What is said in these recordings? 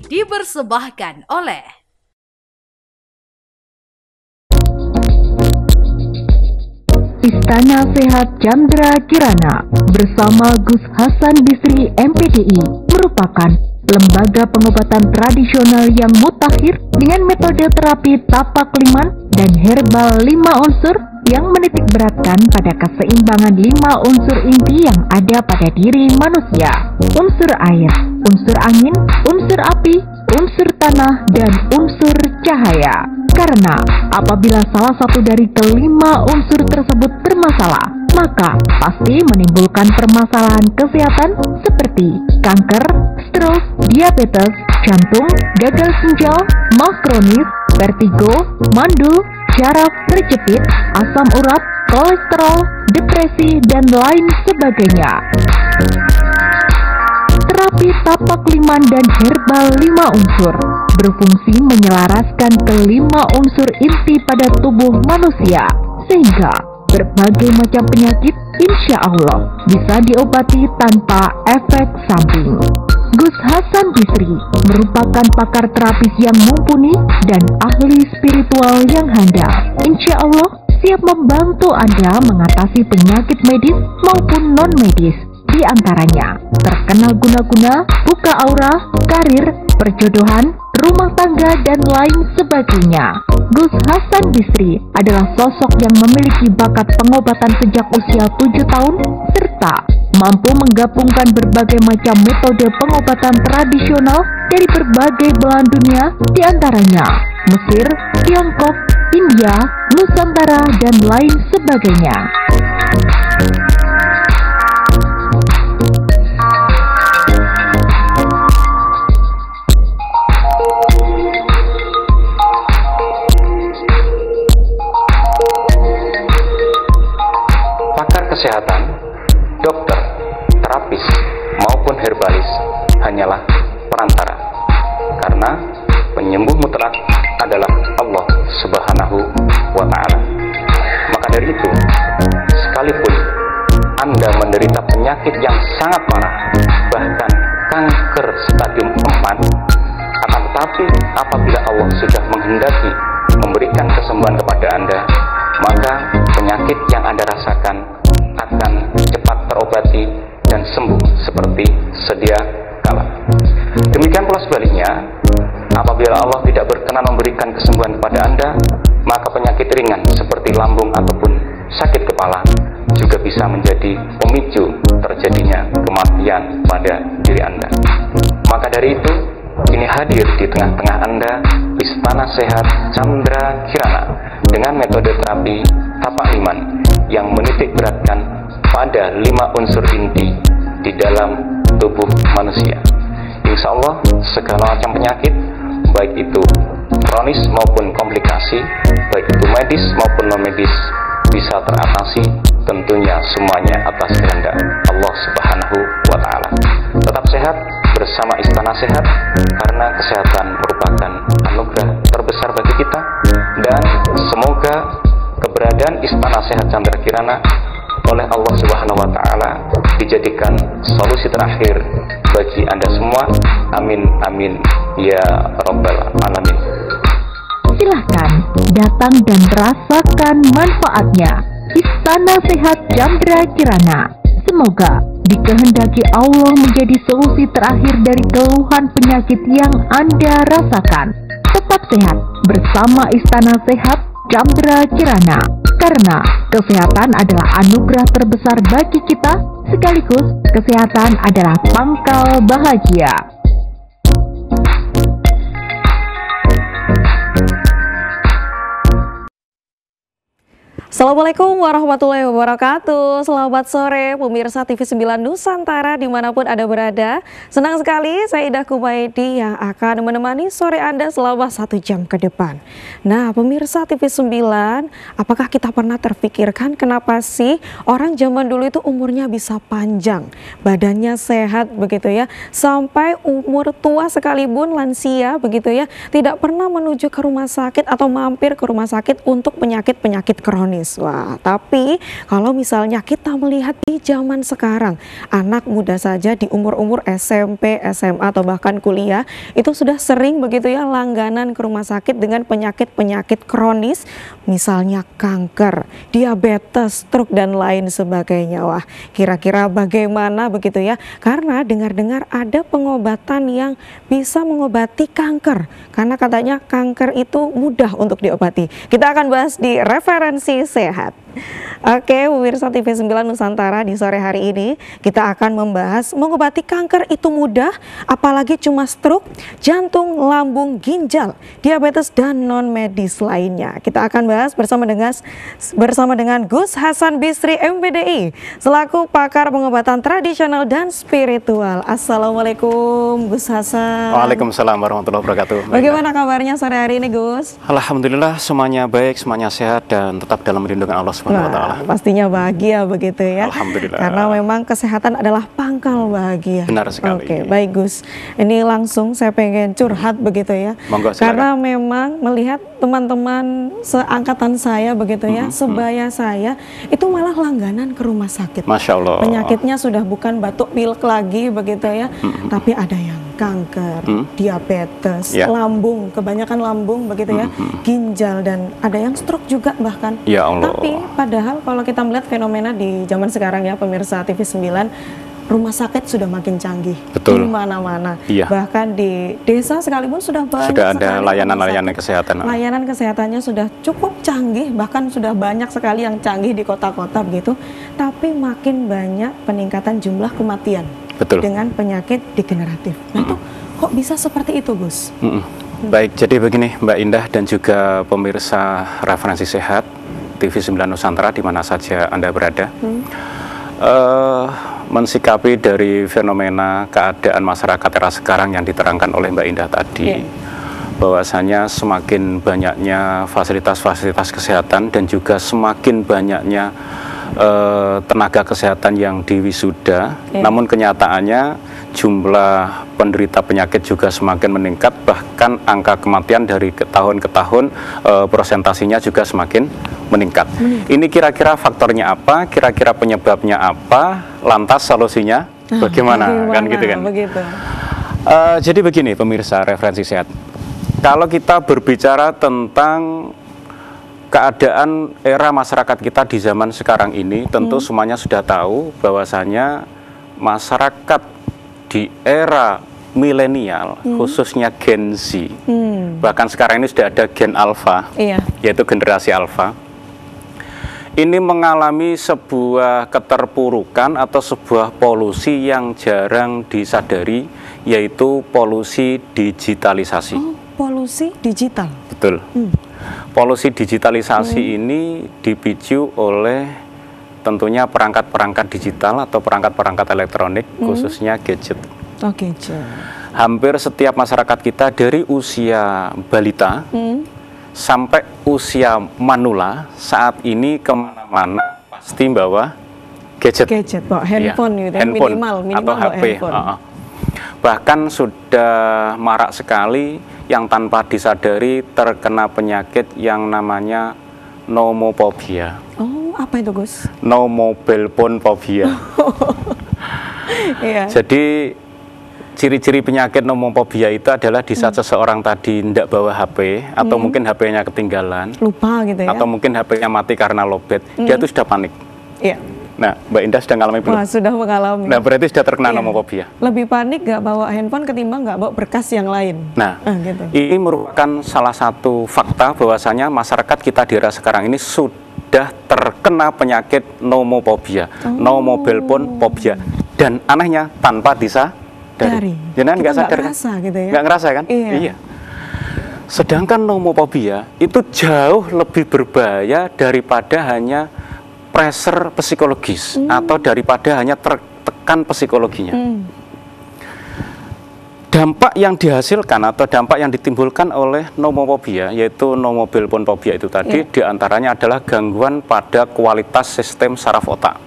dipersembahkan oleh Istana Sehat Chandra Kirana bersama Gus Hasan Bisri MPDI merupakan lembaga pengobatan tradisional yang mutakhir dengan metode terapi tapak liman dan herbal 5 unsur yang menitik beratkan pada keseimbangan 5 unsur inti yang ada pada diri manusia: unsur air, unsur angin, unsur api, unsur tanah, dan unsur cahaya. Karena apabila salah satu dari kelima unsur tersebut bermasalah, maka pasti menimbulkan permasalahan kesehatan seperti kanker, stroke, diabetes, jantung, gagal ginjal, mah kronis, vertigo, mandul, syaraf terjepit, asam urat, kolesterol, depresi, dan lain sebagainya. Terapi tapak liman dan herbal 5 unsur berfungsi menyelaraskan kelima unsur inti pada tubuh manusia, sehingga berbagai macam penyakit insya Allah bisa diobati tanpa efek samping. Gus Hasan Bisri merupakan pakar terapis yang mumpuni dan ahli spiritual yang handal. Insya Allah siap membantu Anda mengatasi penyakit medis maupun non-medis, di antaranya terkena guna-guna, buka aura, karir, perjodohan, rumah tangga, dan lain sebagainya. Gus Hasan Bisri adalah sosok yang memiliki bakat pengobatan sejak usia 7 tahun serta mampu menggabungkan berbagai macam metode pengobatan tradisional dari berbagai belahan dunia, di antaranya Mesir, Tiongkok, India, Nusantara, dan lain sebagainya. Kesehatan, dokter, terapis, maupun herbalis hanyalah perantara, karena penyembuh mutlak adalah Allah Subhanahu wa Ta'ala. Maka dari itu, sekalipun Anda menderita penyakit yang sangat parah, bahkan kanker stadium 4, akan tetapi apabila Allah sudah menghendaki memberikan kesembuhan kepada Anda, maka penyakit yang Anda rasakan akan cepat terobati dan sembuh seperti sedia kala. Demikian pula sebaliknya, apabila Allah tidak berkenan memberikan kesembuhan kepada Anda, maka penyakit ringan seperti lambung ataupun sakit kepala juga bisa menjadi pemicu terjadinya kematian pada diri Anda. Maka dari itu, kini hadir di tengah-tengah Anda Istana Sehat Chandra Kirana dengan metode terapi tapak liman yang menitik beratkan pada 5 unsur inti di dalam tubuh manusia. Insya Allah segala macam penyakit, baik itu kronis maupun komplikasi, baik itu medis maupun non medis, bisa teratasi, tentunya semuanya atas kehendak Allah Subhanahu wa Ta'ala. Tetap sehat bersama Istana Sehat, karena kesehatan merupakan anugerah terbesar bagi kita, dan semoga keberadaan Istana Sehat Chandra Kirana oleh Allah Subhanahu wa Ta'ala dijadikan solusi terakhir bagi Anda semua. Amin amin ya rabbal alamin. Silahkan datang dan rasakan manfaatnya. Istana Sehat Chandra Kirana, semoga dikehendaki Allah menjadi solusi terakhir dari keluhan penyakit yang Anda rasakan. Tetap sehat bersama Istana Sehat Chandra Kirana, karena kesehatan adalah anugerah terbesar bagi kita, sekaligus kesehatan adalah pangkal bahagia. Assalamualaikum warahmatullahi wabarakatuh. Selamat sore pemirsa TV 9 Nusantara dimanapun Anda berada. Senang sekali saya Ida Kumaidi yang akan menemani sore Anda selama 1 jam ke depan. Nah pemirsa TV 9, apakah kita pernah terpikirkan kenapa sih orang zaman dulu itu umurnya bisa panjang, badannya sehat begitu ya, sampai umur tua sekalipun lansia begitu ya, tidak pernah menuju ke rumah sakit atau mampir ke rumah sakit untuk penyakit-penyakit kronis. kronis. Wah, tapi kalau misalnya kita melihat di zaman sekarang, anak muda saja di umur-umur SMP, SMA atau bahkan kuliah itu sudah sering begitu ya langganan ke rumah sakit dengan penyakit-penyakit kronis, misalnya kanker, diabetes, stroke dan lain sebagainya. Wah, kira-kira bagaimana begitu ya? Karena dengar-dengar ada pengobatan yang bisa mengobati kanker, karena katanya kanker itu mudah untuk diobati. Kita akan bahas di Referensi Sehat. Oke, pemirsa TV9 Nusantara, di sore hari ini kita akan membahas mengobati kanker itu mudah, apalagi cuma stroke, jantung, lambung, ginjal, diabetes dan non medis lainnya. Kita akan bahas bersama dengan Gus Hasan Bisri MPDI selaku pakar pengobatan tradisional dan spiritual. Assalamualaikum Gus Hasan. Waalaikumsalam warahmatullahi wabarakatuh. Bagaimana kabarnya sore hari ini, Gus? Alhamdulillah, semuanya baik, semuanya sehat dan tetap dalam lindungan Allah Subhanahu wa taala. Pastinya bahagia begitu ya. Alhamdulillah. Karena memang kesehatan adalah pangkal bahagia. Benar sekali. Oke, baik Gus. Ini langsung saya pengen curhat begitu ya. Monggo, silakan. Karena memang melihat teman-teman seangkatan saya begitu ya, sebaya saya itu malah langganan ke rumah sakit. Masya Allah. Penyakitnya sudah bukan batuk pilek lagi begitu ya, tapi ada yang kanker, diabetes, lambung, kebanyakan lambung begitu ya, ginjal dan ada yang stroke juga bahkan. Ya Allah. Tapi padahal kalau kita melihat fenomena di zaman sekarang ya pemirsa TV9, rumah sakit sudah makin canggih. Betul. Di mana-mana. Iya. Bahkan di desa sekalipun sudah banyak sudah ada sekali layanan-layanan kesehatan. Layanan kesehatannya sudah cukup canggih, bahkan sudah banyak sekali yang canggih di kota-kota begitu. Tapi makin banyak peningkatan jumlah kematian. Betul. Dengan penyakit degeneratif. Nah itu kok bisa seperti itu, Gus? Baik, jadi begini Mbak Indah dan juga pemirsa Referensi Sehat TV9 Nusantara di mana saja Anda berada. Mensikapi dari fenomena keadaan masyarakat era sekarang yang diterangkan oleh Mbak Indah tadi, bahwasanya semakin banyaknya fasilitas-fasilitas kesehatan dan juga semakin banyaknya tenaga kesehatan yang diwisuda, namun kenyataannya jumlah penderita penyakit juga semakin meningkat, bahkan angka kematian dari tahun ke tahun prosentasinya juga semakin meningkat. Ini kira-kira faktornya apa, kira-kira penyebabnya apa, lantas solusinya bagaimana kan gitu kan. Begitu. Jadi begini pemirsa Referensi Sehat, kalau kita berbicara tentang keadaan era masyarakat kita di zaman sekarang ini, tentu semuanya sudah tahu bahwasanya masyarakat di era milenial, khususnya Gen Z, bahkan sekarang ini sudah ada Gen Alpha, yaitu generasi Alpha, ini mengalami sebuah keterpurukan atau sebuah polusi yang jarang disadari, yaitu polusi digitalisasi. Oh, polusi digital. Betul. Polusi digitalisasi ini dipicu oleh tentunya perangkat-perangkat digital atau perangkat-perangkat elektronik, khususnya gadget. Oh, gadget. Hampir setiap masyarakat kita dari usia balita sampai usia manula saat ini kemana-mana pasti bawa gadget. Gadget, bawa handphone gitu, handphone minimal atau HP. Bahkan sudah marak sekali yang tanpa disadari terkena penyakit yang namanya nomophobia. Oh, apa itu, Gus? No mobile phone phobia. Jadi ciri-ciri penyakit nomophobia itu adalah di saat seseorang tadi tidak bawa HP atau mungkin HP-nya ketinggalan, lupa gitu ya, atau mungkin HP-nya mati karena lowbat, dia tuh sudah panik. Nah, Mbak Indah sudah mengalami belum? Wah, sudah mengalami. Nah, berarti sudah terkena nomophobia. Lebih panik nggak bawa handphone ketimbang nggak bawa berkas yang lain. Nah, gitu. Ini merupakan salah satu fakta bahwasanya masyarakat kita di era sekarang ini sudah terkena penyakit nomophobia, no mobile phone phobia, dan anehnya tanpa disadari. Jangan nggak sadar kan? Gitu ya? Nggak ngerasa kan? Iya. Sedangkan nomophobia itu jauh lebih berbahaya daripada hanya pressure psikologis atau daripada hanya tertekan psikologinya. Dampak yang dihasilkan atau dampak yang ditimbulkan oleh nomophobia, yaitu no mobile phone phobia itu tadi, diantaranya adalah gangguan pada kualitas sistem saraf otak.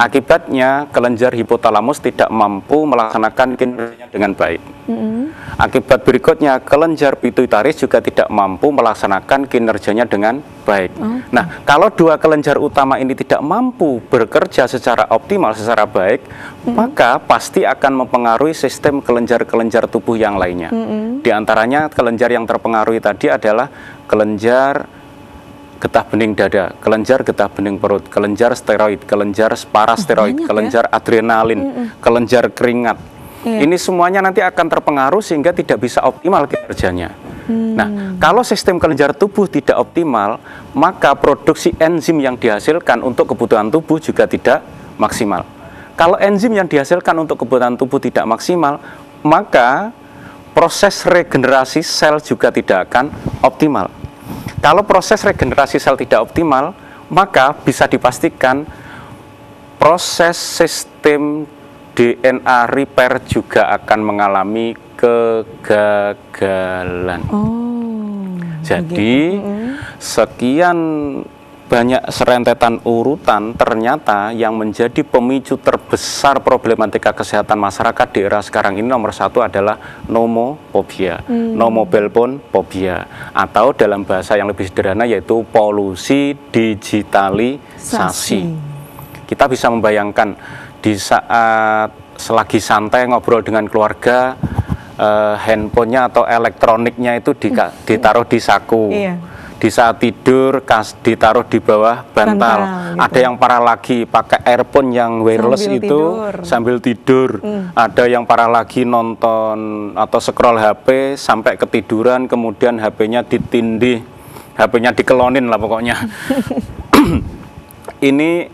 Akibatnya kelenjar hipotalamus tidak mampu melaksanakan kinerjanya dengan baik. Akibat berikutnya kelenjar pituitaris juga tidak mampu melaksanakan kinerjanya dengan baik. Nah, kalau dua kelenjar utama ini tidak mampu bekerja secara optimal, secara baik, maka pasti akan mempengaruhi sistem kelenjar-kelenjar tubuh yang lainnya. Di antaranya kelenjar yang terpengaruhi tadi adalah kelenjar getah bening dada, kelenjar getah bening perut, kelenjar steroid, kelenjar parasteroid, kelenjar adrenalin, kelenjar keringat. Ini semuanya nanti akan terpengaruh sehingga tidak bisa optimal kinerjanya. Nah, kalau sistem kelenjar tubuh tidak optimal, maka produksi enzim yang dihasilkan untuk kebutuhan tubuh juga tidak maksimal. Kalau enzim yang dihasilkan untuk kebutuhan tubuh tidak maksimal, maka proses regenerasi sel juga tidak akan optimal. Kalau proses regenerasi sel tidak optimal, maka bisa dipastikan proses sistem DNA repair juga akan mengalami kegagalan. Jadi, sekian banyak serentetan urutan ternyata yang menjadi pemicu terbesar problematika kesehatan masyarakat di era sekarang ini nomor satu adalah nomophobia, nomobelphone-phobia, atau dalam bahasa yang lebih sederhana yaitu polusi digitalisasi. Kita bisa membayangkan di saat selagi santai ngobrol dengan keluarga, handphonenya atau elektroniknya itu ditaruh di saku. Di saat tidur ditaruh di bawah bantal. Ada yang parah lagi pakai earphone yang wireless sambil tidur. Ada yang parah lagi nonton atau scroll HP sampai ketiduran, kemudian HP-nya ditindih, HP-nya dikelonin lah pokoknya. Ini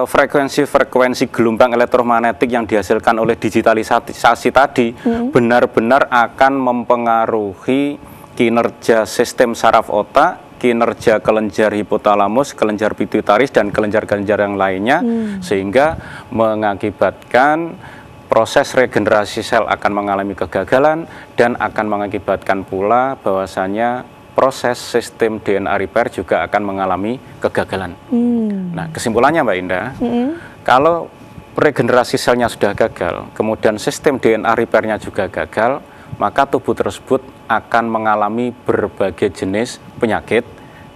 frekuensi gelombang elektromagnetik yang dihasilkan oleh digitalisasi tadi benar-benar akan mempengaruhi kinerja sistem saraf otak, kinerja kelenjar hipotalamus, kelenjar pituitaris, dan kelenjar-kelenjar yang lainnya, sehingga mengakibatkan proses regenerasi sel akan mengalami kegagalan dan akan mengakibatkan pula bahwasanya proses sistem DNA repair juga akan mengalami kegagalan. Nah, kesimpulannya Mbak Indah, kalau regenerasi selnya sudah gagal, kemudian sistem DNA repairnya juga gagal, maka tubuh tersebut akan mengalami berbagai jenis penyakit.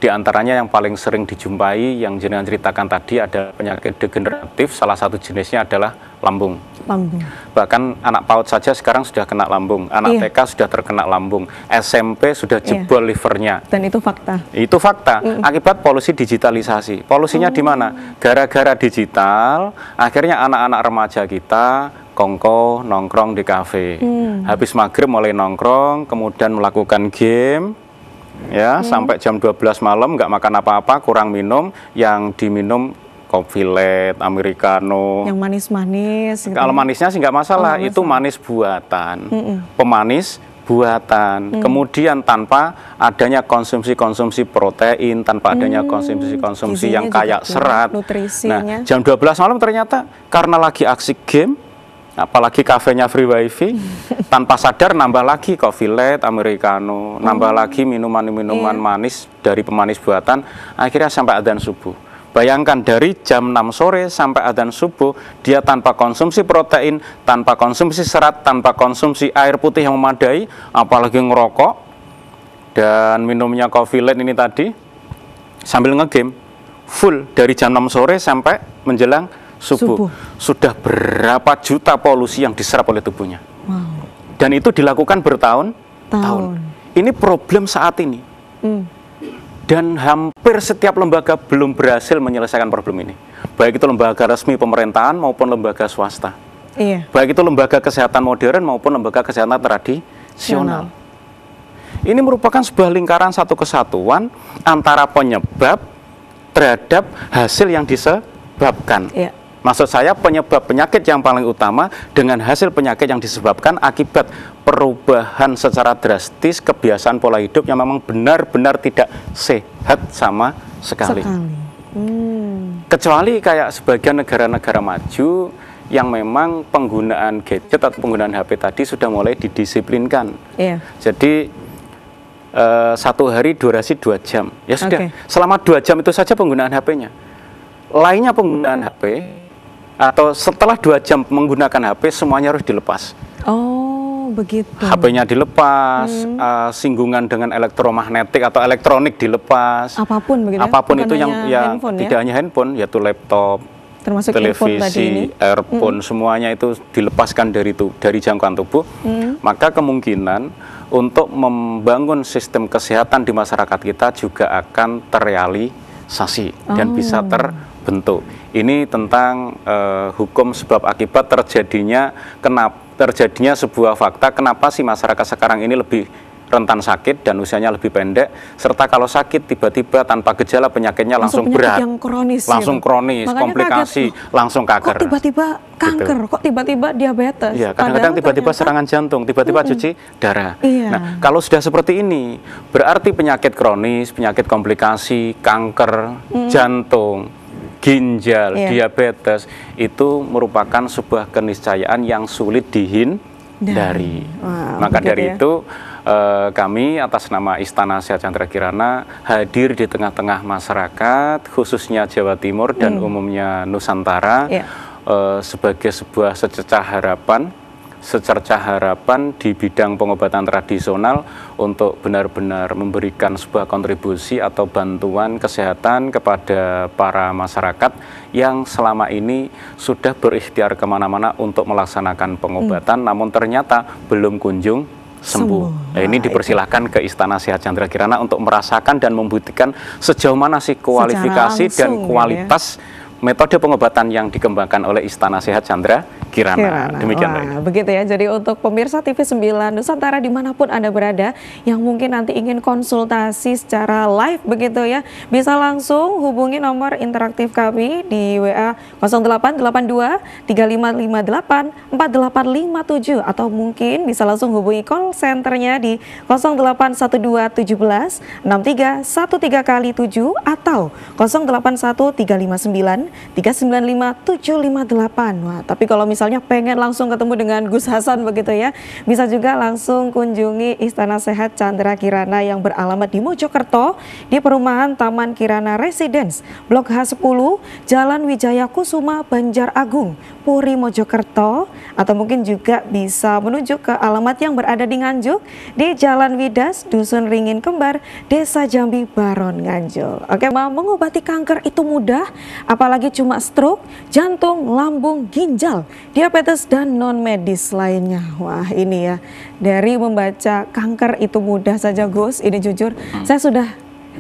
Di antaranya yang paling sering dijumpai yang jenengan ceritakan tadi ada penyakit degeneratif, salah satu jenisnya adalah lambung. Bahkan anak PAUD saja sekarang sudah kena lambung, anak TK sudah terkena lambung, SMP sudah jebol livernya. Dan itu fakta. Itu fakta, akibat polusi digitalisasi. Polusinya di mana? Gara-gara digital, akhirnya anak-anak remaja kita kongko nongkrong di kafe. Habis maghrib mulai nongkrong, kemudian melakukan game, ya sampai jam 12 malam nggak makan apa-apa, kurang minum, yang diminum kopi let, americano. Yang manis-manis. Gitu. Kalau manisnya sih nggak masalah, itu manis buatan, pemanis buatan. Kemudian tanpa adanya konsumsi-konsumsi protein, tanpa adanya konsumsi-konsumsi yang kayak serat. Nah, jam 12 malam ternyata karena lagi asik game, apalagi kafenya free wifi, tanpa sadar nambah lagi coffee let, americano, nambah lagi minuman-minuman manis dari pemanis buatan, akhirnya sampai adzan subuh. Bayangkan dari jam 6 sore sampai adzan subuh, dia tanpa konsumsi protein, tanpa konsumsi serat, tanpa konsumsi air putih yang memadai, apalagi ngerokok, dan minumnya coffee let ini tadi, sambil ngegame, full dari jam 6 sore sampai menjelang subuh. Sudah berapa juta polusi yang diserap oleh tubuhnya. Dan itu dilakukan bertahun-tahun. Ini problem saat ini. Dan hampir setiap lembaga belum berhasil menyelesaikan problem ini. Baik itu lembaga resmi pemerintahan maupun lembaga swasta. Baik itu lembaga kesehatan modern maupun lembaga kesehatan tradisional. Ini merupakan sebuah lingkaran satu kesatuan antara penyebab terhadap hasil yang disebabkan. Maksud saya penyebab penyakit yang paling utama dengan hasil penyakit yang disebabkan akibat perubahan secara drastis kebiasaan pola hidup yang memang benar-benar tidak sehat sama sekali. Kecuali kayak sebagian negara-negara maju yang memang penggunaan gadget atau penggunaan HP tadi sudah mulai didisiplinkan. Jadi satu hari durasi 2 jam. Ya sudah, selama 2 jam itu saja penggunaan HP-nya. lainnya penggunaan HP atau setelah 2 jam menggunakan HP semuanya harus dilepas. Oh, begitu. HP-nya dilepas, singgungan dengan elektromagnetik atau elektronik dilepas. Apapun begitu. Apapun Bukan itu yang handphone, tidak hanya handphone, yaitu laptop, termasuk televisi, earphone, semuanya itu dilepaskan dari jangkauan tubuh. Maka kemungkinan untuk membangun sistem kesehatan di masyarakat kita juga akan terrealisasi dan bisa terbentuk. Ini tentang hukum sebab akibat terjadinya sebuah fakta kenapa sih masyarakat sekarang ini lebih rentan sakit dan usianya lebih pendek, serta kalau sakit tiba-tiba tanpa gejala penyakitnya langsung berat, yang kronis, kronis, komplikasi, langsung kanker. Kok tiba-tiba kanker, kok tiba-tiba diabetes? Iya, kadang-kadang tiba-tiba serangan jantung, tiba-tiba cuci darah. Iya. Nah, kalau sudah seperti ini, berarti penyakit kronis, penyakit komplikasi, kanker, jantung, ginjal, diabetes, itu merupakan sebuah keniscayaan yang sulit dihindari. Maka dari itu, kami atas nama Istana Sehat Chandra Kirana hadir di tengah-tengah masyarakat, khususnya Jawa Timur dan umumnya Nusantara, sebagai sebuah secercah harapan di bidang pengobatan tradisional untuk benar-benar memberikan sebuah kontribusi atau bantuan kesehatan kepada para masyarakat yang selama ini sudah berikhtiar kemana-mana untuk melaksanakan pengobatan, namun ternyata belum kunjung sembuh. Nah, ini dipersilahkan ke Istana Sehat Chandra Kirana untuk merasakan dan membuktikan sejauh mana sih kualifikasi dan kualitas metode pengobatan yang dikembangkan oleh Istana Sehat Chandra Kirana. Demikian. Begitu ya, jadi untuk pemirsa TV9 Nusantara dimanapun Anda berada, yang mungkin nanti ingin konsultasi secara live begitu ya, bisa langsung hubungi nomor interaktif kami di WA 0882 3558 4857 atau mungkin bisa langsung hubungi call centernya di 0812 17 63 13 kali 7 atau 081 359 395 758. Wah, tapi kalau misalnya pengen langsung ketemu dengan Gus Hasan begitu ya, bisa juga langsung kunjungi Istana Sehat Chandra Kirana yang beralamat di Mojokerto di perumahan Taman Kirana Residence, Blok H10, Jalan Wijaya Kusuma, Banjar Agung, Puri, Mojokerto, atau mungkin juga bisa menuju ke alamat yang berada di Nganjuk di Jalan Widas, Dusun Ringin Kembar, Desa Jambi Baron, Nganjuk. Oke, mengobati kanker itu mudah, apalagi cuma stroke, jantung, lambung, ginjal, diabetes, dan non-medis lainnya. Wah, ini ya, dari membaca kanker itu mudah saja Gus, ini jujur saya sudah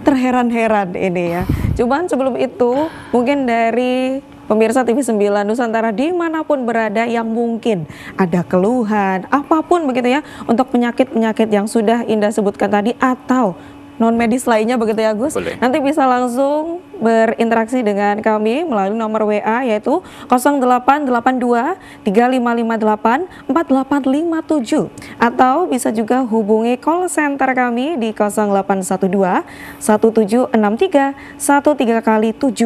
terheran-heran ini ya. Cuman sebelum itu mungkin dari pemirsa TV9 Nusantara dimanapun berada yang mungkin ada keluhan apapun begitu ya, untuk penyakit-penyakit yang sudah Indah sebutkan tadi atau non medis lainnya begitu ya Gus. Boleh. Nanti bisa langsung berinteraksi dengan kami melalui nomor WA yaitu 0882 3558 4857 atau bisa juga hubungi call center kami di 0812 1763 13 kali 7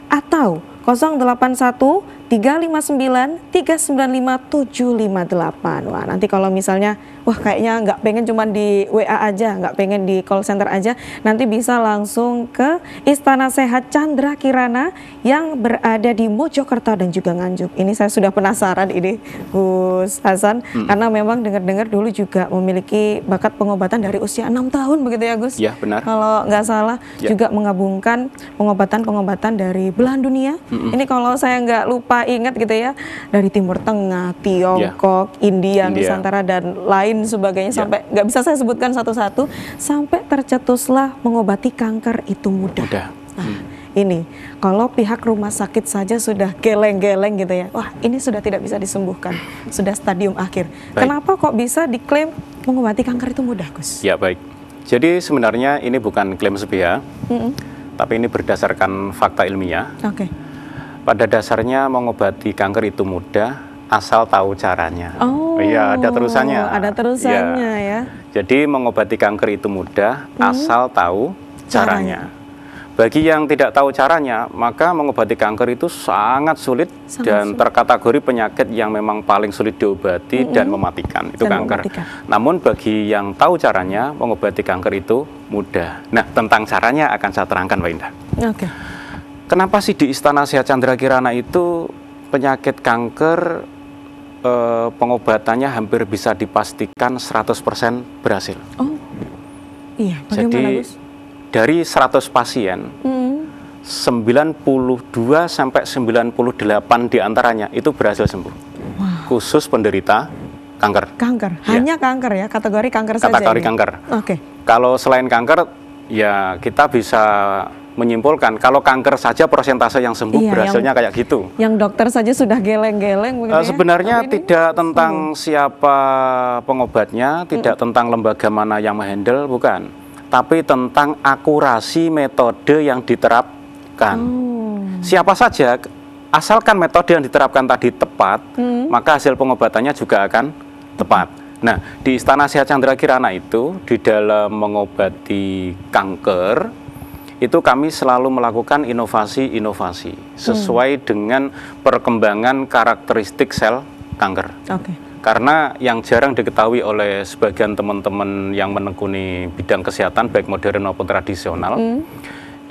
atau 081 359 395 758. Wah, nanti kalau misalnya kayaknya nggak pengen cuma di WA aja, nggak pengen di call center aja, nanti bisa langsung ke Istana Sehat Chandra Kirana yang berada di Mojokerto dan juga Nganjuk. Ini saya sudah penasaran ini Gus Hasan, karena memang dengar-dengar dulu juga memiliki bakat pengobatan dari usia 6 tahun begitu ya Gus? Ya, benar. Kalau nggak salah juga menggabungkan pengobatan-pengobatan dari belahan dunia. Ini kalau saya nggak lupa ingat gitu ya, dari Timur Tengah, Tiongkok, India, Nusantara dan lain sebagainya, sampai nggak bisa saya sebutkan satu-satu, sampai tercetuslah mengobati kanker itu mudah. Nah, ini kalau pihak rumah sakit saja sudah geleng-geleng gitu ya, wah ini sudah tidak bisa disembuhkan, sudah stadium akhir. Kenapa kok bisa diklaim mengobati kanker itu mudah, Gus? Ya, baik. Jadi sebenarnya ini bukan klaim sepihak, tapi ini berdasarkan fakta ilmiah. Pada dasarnya mengobati kanker itu mudah asal tahu caranya. Oh, iya, ada terusannya. Ada terusannya ya. Jadi mengobati kanker itu mudah asal tahu caranya. Bagi yang tidak tahu caranya, maka mengobati kanker itu sangat sulit dan terkategori penyakit yang memang paling sulit diobati dan mematikan, itu kanker. Namun bagi yang tahu caranya, mengobati kanker itu mudah. Nah, tentang caranya akan saya terangkan, Mbak Indah. Kenapa sih di Istana Sehat Chandra Kirana itu penyakit kanker pengobatannya hampir bisa dipastikan 100% berhasil? Oh, iya. Bagaimana, Jadi Gus? dari 100 pasien, 92 sampai 98 diantaranya itu berhasil sembuh. Wah. Khusus penderita kanker. Kanker, Ya. hanya kanker ya, kategori kanker saja Kategori ini? kanker. Oke. Kalau selain kanker, ya kita bisa menyimpulkan kalau kanker saja persentase yang sembuh Iya, berhasilnya kayak gitu. Yang dokter saja sudah geleng-geleng begitu ya? Sebenarnya Tapi ini tidak tentang siapa pengobatnya, tidak tentang lembaga mana yang menghandle, bukan. Tapi tentang akurasi metode yang diterapkan. Siapa saja, asalkan metode yang diterapkan tadi tepat, maka hasil pengobatannya juga akan tepat. Nah, di Istana Sehat Chandra Kirana itu, di dalam mengobati kanker, itu kami selalu melakukan inovasi-inovasi sesuai dengan perkembangan karakteristik sel kanker. Oke. Karena yang jarang diketahui oleh sebagian teman-teman yang menekuni bidang kesehatan baik modern maupun tradisional,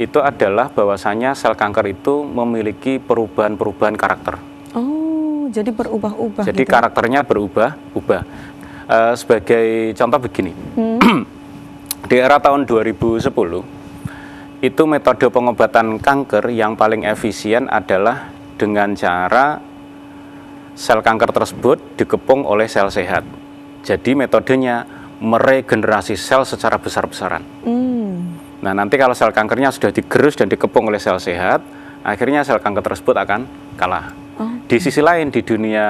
itu adalah bahwasanya sel kanker itu memiliki perubahan-perubahan karakter. Oh, jadi berubah-ubah. Jadi gitu. karakternya berubah-ubah. Sebagai contoh begini, di era tahun 2010, itu metode pengobatan kanker yang paling efisien adalah dengan cara sel kanker tersebut dikepung oleh sel sehat. Jadi metodenya meregenerasi sel secara besar-besaran. Nah, nanti kalau sel kankernya sudah digerus dan dikepung oleh sel sehat, akhirnya sel kanker tersebut akan kalah. Di sisi lain, di dunia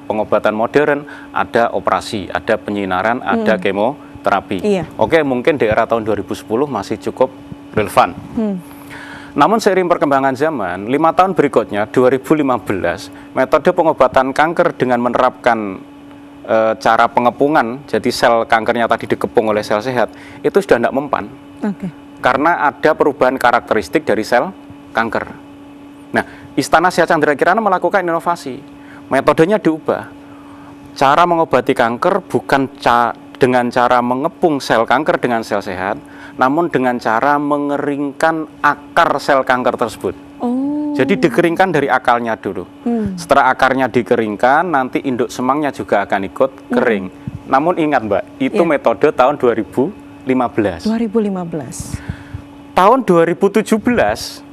pengobatan modern ada operasi, ada penyinaran, ada kemoterapi. Iya. Oke, mungkin di era tahun 2010 masih cukup relevan. Namun seiring perkembangan zaman, 5 tahun berikutnya, 2015, metode pengobatan kanker dengan menerapkan cara pengepungan, jadi sel kankernya tadi dikepung oleh sel sehat, itu sudah tidak mempan. Oke. Karena ada perubahan karakteristik dari sel kanker. Nah, Istana Sehat Chandra Kirana melakukan inovasi. Metodenya diubah. Cara mengobati kanker bukan dengan cara mengepung sel kanker dengan sel sehat, namun dengan cara mengeringkan akar sel kanker tersebut. Oh. Jadi dikeringkan dari akalnya dulu. Setelah akarnya dikeringkan, nanti induk semangnya juga akan ikut kering. Namun ingat Mbak, itu metode tahun 2015. 2015. Tahun 2017,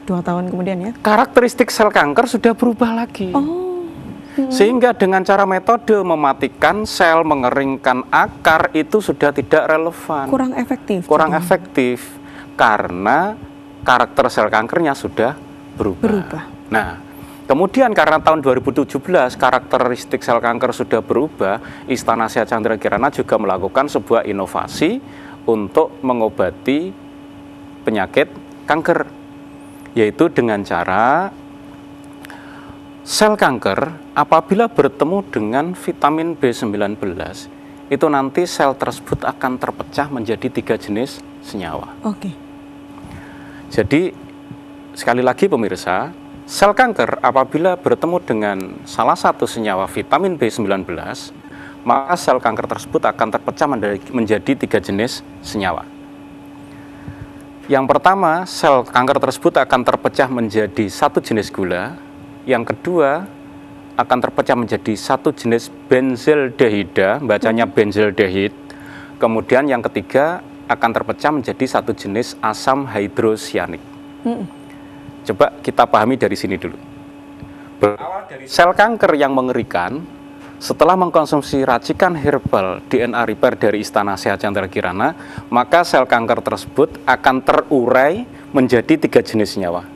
2 tahun kemudian ya? karakteristik sel kanker sudah berubah lagi. Sehingga dengan cara metode mematikan sel, mengeringkan akar itu sudah tidak relevan. Kurang efektif. Kurang jadinya. efektif karena karakter sel kankernya sudah berubah. Nah, kemudian karena tahun 2017 karakteristik sel kanker sudah berubah, Istana Sehat Chandra Kirana juga melakukan sebuah inovasi untuk mengobati penyakit kanker, yaitu dengan cara sel kanker apabila bertemu dengan vitamin B19, itu nanti sel tersebut akan terpecah menjadi 3 jenis senyawa. Oke. Jadi sekali lagi pemirsa, sel kanker apabila bertemu dengan salah satu senyawa vitamin B19, maka sel kanker tersebut akan terpecah menjadi 3 jenis senyawa. Yang pertama, sel kanker tersebut akan terpecah menjadi 1 jenis gula. Yang kedua, akan terpecah menjadi 1 jenis benzaldehida, bacanya benzaldehid. Kemudian yang ketiga, akan terpecah menjadi 1 jenis asam hidrosianik. Coba kita pahami dari sini dulu. Berawal dari sel kanker yang mengerikan, setelah mengkonsumsi racikan herbal DNA repair dari Istana Sehat Chandra Kirana, maka sel kanker tersebut akan terurai menjadi 3 jenis senyawa.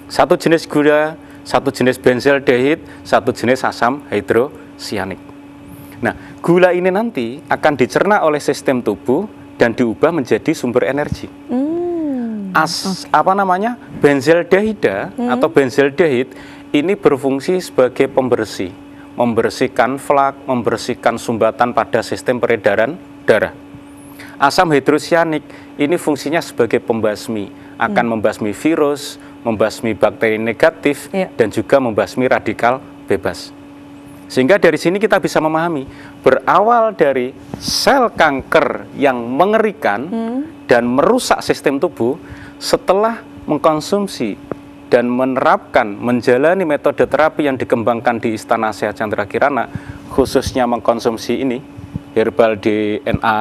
1 jenis gula, 1 jenis benzaldehid, 1 jenis asam hidrosianik. Nah, gula ini nanti akan dicerna oleh sistem tubuh dan diubah menjadi sumber energi. Benzaldehida atau benzaldehid ini berfungsi sebagai pembersih, membersihkan flak, membersihkan sumbatan pada sistem peredaran darah. Asam hidrosianik ini fungsinya sebagai pembasmi, akan membasmi virus, membasmi bakteri negatif, dan juga membasmi radikal bebas. Sehingga dari sini kita bisa memahami, berawal dari sel kanker yang mengerikan dan merusak sistem tubuh, setelah mengkonsumsi dan menerapkan, menjalani metode terapi yang dikembangkan di Istana Sehat Chandra Kirana, khususnya mengkonsumsi ini, herbal DNA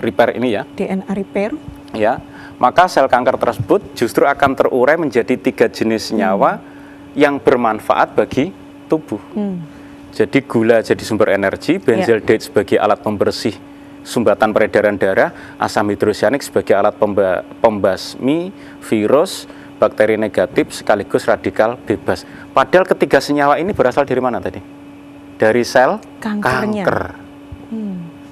repair ini ya, DNA repair, ya, maka sel kanker tersebut justru akan terurai menjadi 3 jenis senyawa yang bermanfaat bagi tubuh. Jadi gula jadi sumber energi, benzaldehyde sebagai alat pembersih sumbatan peredaran darah, asam hidrosianik sebagai alat pembasmi virus, bakteri negatif sekaligus radikal bebas. Padahal ketiga senyawa ini berasal dari mana tadi? Dari sel kanker.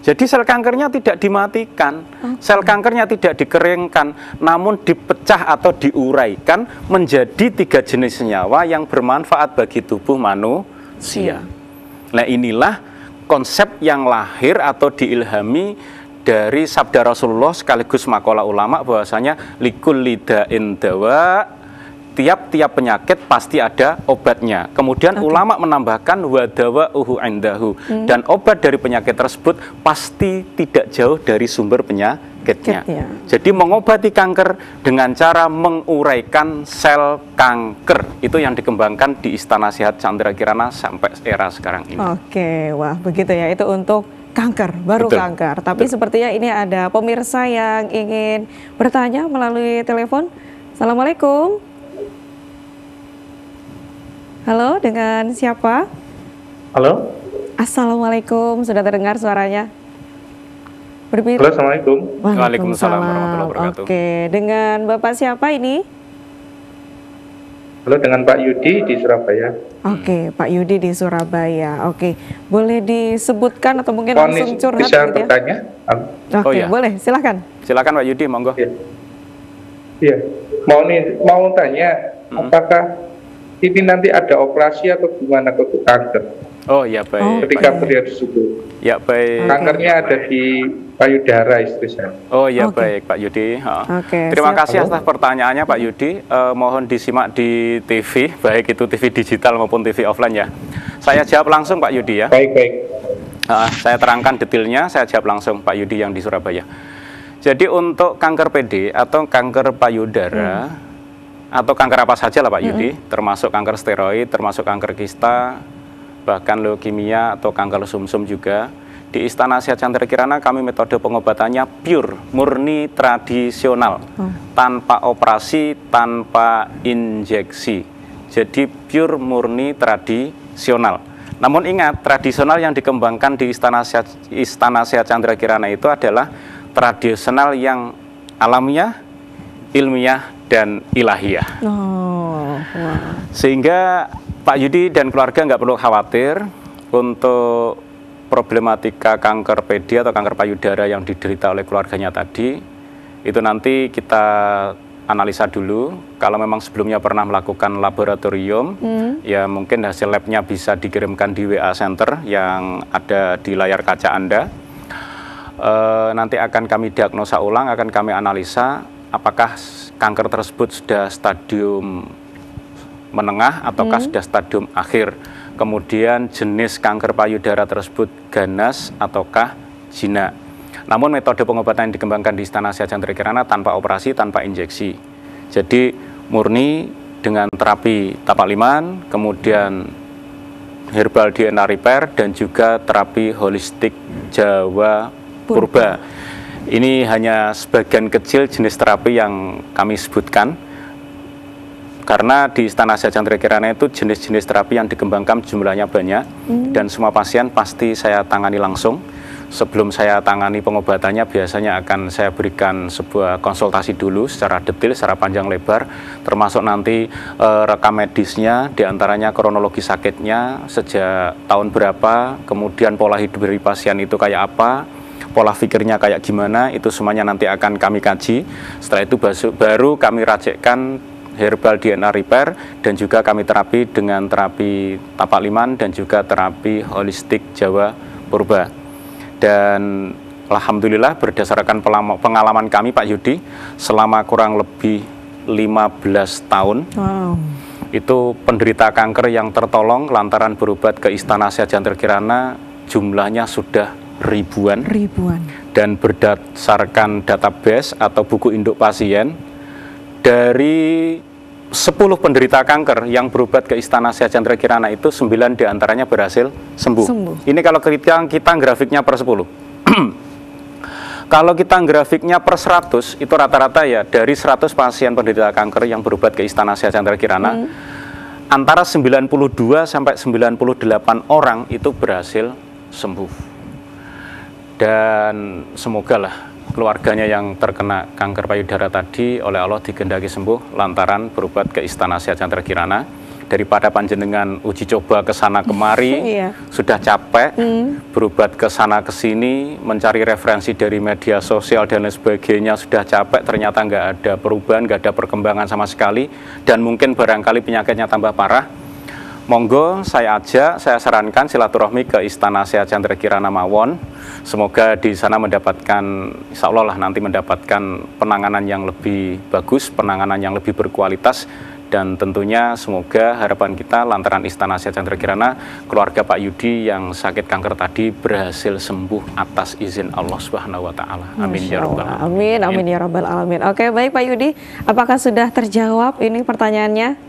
Jadi sel kankernya tidak dimatikan, sel kankernya tidak dikeringkan, namun dipecah atau diuraikan menjadi 3 jenis senyawa yang bermanfaat bagi tubuh manusia. Nah, inilah konsep yang lahir atau diilhami dari sabda Rasulullah sekaligus makalah ulama bahwasanya likulli da'in dawa, tiap-tiap penyakit pasti ada obatnya. Kemudian ulama menambahkan wadawa'uhu indahu, dan obat dari penyakit tersebut pasti tidak jauh dari sumber penyakitnya. Jadi mengobati kanker dengan cara menguraikan sel kanker, itu yang dikembangkan di Istana Sehat Chandra Kirana sampai era sekarang ini. Oke, wah begitu ya, itu untuk kanker, baru kanker. Tapi sepertinya ini ada pemirsa yang ingin bertanya melalui telepon. Assalamualaikum. Halo, dengan siapa? Halo. Assalamualaikum, sudah terdengar suaranya? Halo, Assalamualaikum. Waalaikumsalam warahmatullahi wabarakatuh. Oke, dengan Bapak siapa ini? Halo, dengan Pak Yudi di Surabaya. Oke, Pak Yudi di Surabaya. Oke, boleh disebutkan atau mungkin Ponis, langsung curhat bisa gitu ya? bertanya? Oke, boleh, silakan. Silakan Pak Yudi, monggo. Iya. Mau tanya, apakah ini nanti ada operasi atau gimana untuk kanker? Oh ya baik. Ketika beliau disebut. Ya baik. Kankernya ada di payudara istri saya. Oh ya baik Pak Yudi. Terima kasih atas pertanyaannya Pak Yudi. Mohon disimak di TV, baik itu TV digital maupun TV offline ya. Saya jawab langsung Pak Yudi ya. Baik. Saya terangkan detailnya, saya jawab langsung Pak Yudi yang di Surabaya. Jadi untuk kanker PD atau kanker payudara, atau kanker apa saja lah Pak Yudi, termasuk kanker steroid, termasuk kanker kista, bahkan leukemia atau kanker sumsum juga. Di Istana Sehat Chandra Kirana kami metode pengobatannya pure, murni tradisional, tanpa operasi, tanpa injeksi. Jadi pure, murni tradisional. Namun ingat, tradisional yang dikembangkan di Istana Sehat Chandra Kirana itu adalah tradisional yang alamiah, ilmiah, dan ilahiyah. Sehingga Pak Yudi dan keluarga nggak perlu khawatir untuk problematika kanker PD atau kanker payudara yang diderita oleh keluarganya tadi. Itu nanti kita analisa dulu. Kalau memang sebelumnya pernah melakukan laboratorium, ya mungkin hasil labnya bisa dikirimkan di WA Center yang ada di layar kaca Anda. Nanti akan kami diagnosa ulang, akan kami analisa apakah kanker tersebut sudah stadium menengah ataukah sudah stadium akhir. Kemudian jenis kanker payudara tersebut ganas ataukah jinak. Namun metode pengobatan yang dikembangkan di Istana Sehat Chandra Kirana tanpa operasi, tanpa injeksi. Jadi murni dengan terapi tapak liman, kemudian herbal DNA repair, dan juga terapi holistik Jawa Purba. Ini hanya sebagian kecil jenis terapi yang kami sebutkan, karena di Istana Sehat Chandra Kirana itu jenis-jenis terapi yang dikembangkan jumlahnya banyak, dan semua pasien pasti saya tangani langsung. Sebelum saya tangani pengobatannya, biasanya akan saya berikan sebuah konsultasi dulu secara detail, secara panjang lebar, termasuk nanti rekam medisnya, diantaranya kronologi sakitnya, sejak tahun berapa, kemudian pola hidup dari pasien itu kayak apa, pola pikirnya kayak gimana, itu semuanya nanti akan kami kaji. Setelah itu baru kami racikkan herbal DNA repair, dan juga kami terapi dengan terapi tapak liman dan juga terapi holistik Jawa Purba. Dan alhamdulillah berdasarkan pengalaman kami Pak Yudi selama kurang lebih 15 tahun, itu penderita kanker yang tertolong lantaran berobat ke Istana Sehat Chandra Kirana jumlahnya sudah ribuan. Dan berdasarkan database atau buku induk pasien, dari 10 penderita kanker yang berobat ke Istana Sehat Chandra Kirana itu 9 diantaranya berhasil sembuh. Ini kalau kita grafiknya per 10. Kalau kita grafiknya per 100, itu rata-rata ya dari 100 pasien penderita kanker yang berobat ke Istana Sehat Chandra Kirana, antara 92 sampai 98 orang itu berhasil sembuh. Dan semoga lah keluarganya yang terkena kanker payudara tadi oleh Allah dikehendaki sembuh lantaran berobat ke Istana Sehat Chandra Kirana. Daripada panjenengan uji coba ke sana kemari, sudah capek, berobat ke sana ke sini, mencari referensi dari media sosial dan lain sebagainya, sudah capek, ternyata nggak ada perubahan, nggak ada perkembangan sama sekali, dan mungkin barangkali penyakitnya tambah parah. Monggo saya sarankan silaturahmi ke Istana Sehat Chandra Kirana mawon. Semoga di sana mendapatkan, insya Allah lah nanti mendapatkan penanganan yang lebih bagus, penanganan yang lebih berkualitas, dan tentunya semoga harapan kita lantaran Istana Sehat Chandra Kirana, keluarga Pak Yudi yang sakit kanker tadi berhasil sembuh atas izin Allah Subhanahu wa taala. Amin ya rabbal alamin. Amin ya rabbal alamin. Oke, baik Pak Yudi, apakah sudah terjawab ini pertanyaannya?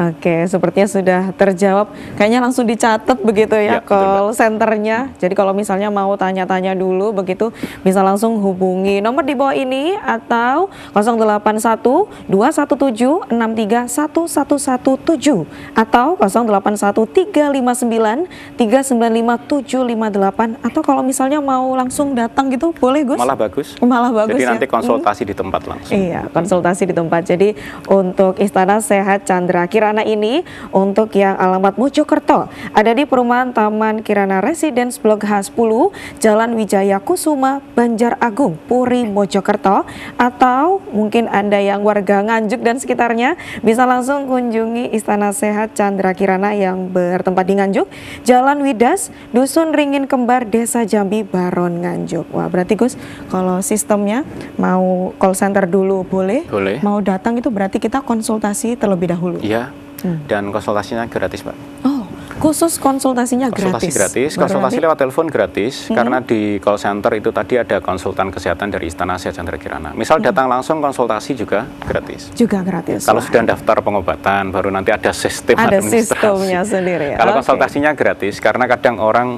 Oke, sepertinya sudah terjawab. Kayaknya langsung dicatat begitu ya, call centernya. Jadi kalau misalnya mau tanya-tanya dulu begitu, bisa langsung hubungi nomor di bawah ini atau 081 217 63 1117 atau 081 359 395 758, atau kalau misalnya mau langsung datang gitu boleh, Gus? Malah bagus. Malah bagus. Jadi ya? nanti konsultasi di tempat langsung. Iya, konsultasi di tempat. Jadi untuk Istana Sehat Chandra Kirana ini untuk yang alamat Mojokerto ada di perumahan Taman Kirana Residence Blok H10 Jalan Wijaya Kusuma, Banjar Agung, Puri, Mojokerto, atau mungkin Anda yang warga Nganjuk dan sekitarnya bisa langsung kunjungi Istana Sehat Chandra Kirana yang bertempat di Nganjuk, Jalan Widas, Dusun Ringin Kembar, Desa Jambi, Baron, Nganjuk. Wah, berarti Gus, kalau sistemnya mau call center dulu boleh? Boleh. Mau datang itu berarti kita konsultasi terlebih dahulu. Iya. Dan konsultasinya gratis, Pak. Oh, khusus konsultasinya konsultasi gratis. Konsultasi lewat telepon gratis, karena di call center itu tadi ada konsultan kesehatan dari Istana Sehat Chandra Kirana. Misal datang langsung konsultasi juga gratis. Juga gratis. Kalau sudah daftar pengobatan, baru nanti ada sistem administrasi. Sistemnya sendiri. Kalau konsultasinya gratis, karena kadang orang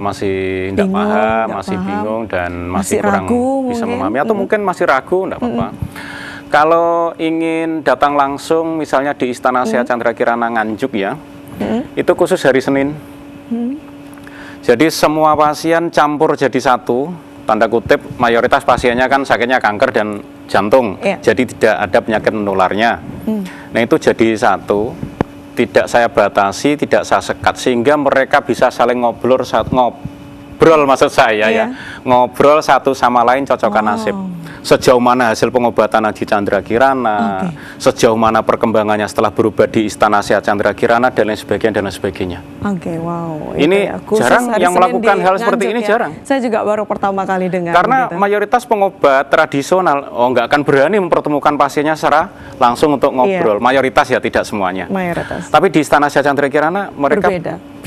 masih tidak paham, masih bingung, dan masih kurang ragu, bisa memahami, atau mungkin masih ragu, tidak apa-apa. Kalau ingin datang langsung, misalnya di Istana Sehat Chandra Kirana Nganjuk ya, itu khusus hari Senin. Jadi semua pasien campur jadi satu, tanda kutip mayoritas pasiennya kan sakitnya kanker dan jantung, jadi tidak ada penyakit menularnya. Nah itu jadi satu, tidak saya batasi, tidak saya sekat, sehingga mereka bisa saling ngobrol maksud saya ya, ngobrol satu sama lain, cocokkan nasib. Sejauh mana hasil pengobatan di Chandra Kirana, sejauh mana perkembangannya setelah berubah di Istana Sehat Chandra Kirana, dan lain sebagainya. Wow. Ini jarang yang melakukan hal seperti ini, jarang. Saya juga baru pertama kali dengar. Karena mayoritas pengobat tradisional nggak akan berani mempertemukan pasiennya secara langsung untuk ngobrol. Mayoritas ya, tidak semuanya. Mayoritas. Tapi di Istana Sehat Chandra Kirana mereka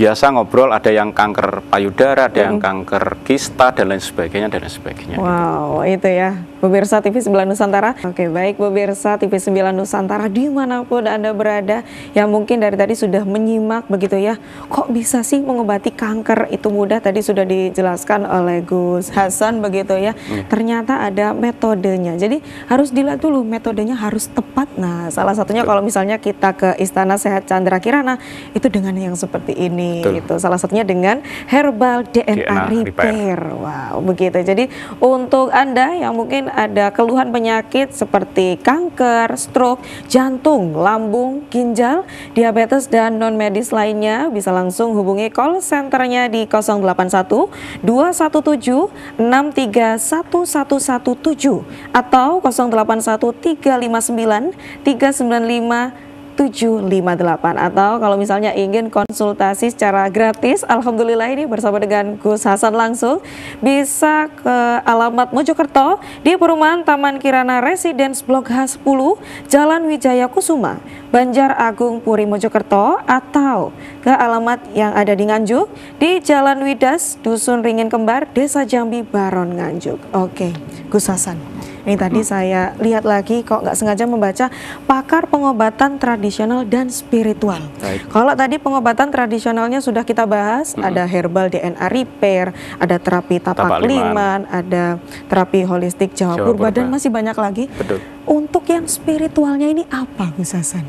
biasa ngobrol, ada yang kanker payudara, ada yang kanker kista, dan lain sebagainya. Wow, itu ya. Pemirsa TV 9 Nusantara. Oke, baik pemirsa TV 9 Nusantara dimanapun Anda berada, yang mungkin dari tadi sudah menyimak begitu ya, kok bisa sih mengobati kanker itu mudah, tadi sudah dijelaskan oleh Gus Hasan begitu ya. Ternyata ada metodenya, jadi harus dilihat dulu metodenya harus tepat. Nah, salah satunya kalau misalnya kita ke Istana Sehat Chandra Kirana itu dengan yang seperti ini gitu. Salah satunya dengan Herbal DNA Repair. Wow, begitu. Jadi untuk Anda yang mungkin ada keluhan penyakit seperti kanker, stroke, jantung, lambung, ginjal, diabetes, dan non-medis lainnya, bisa langsung hubungi call centernya di 081 217 63 1117 atau 081 359 395 758, atau kalau misalnya ingin konsultasi secara gratis, alhamdulillah ini bersama dengan Gus Hasan langsung, bisa ke alamat Mojokerto di perumahan Taman Kirana Residence Blok H10 Jalan Wijaya Kusuma, Banjar Agung, Puri, Mojokerto, atau ke alamat yang ada di Nganjuk di Jalan Widas, Dusun Ringin Kembar, Desa Jambi, Baron, Nganjuk. Oke, Gus Hasan, Ini tadi saya lihat lagi, kok nggak sengaja membaca pakar pengobatan tradisional dan spiritual. Baik. Kalau tadi pengobatan tradisionalnya sudah kita bahas, ada herbal DNA repair, ada terapi tapak liman, ada terapi holistik Jawa Purba, dan masih banyak lagi. Betul. Untuk yang spiritualnya ini apa, Gus Hasan?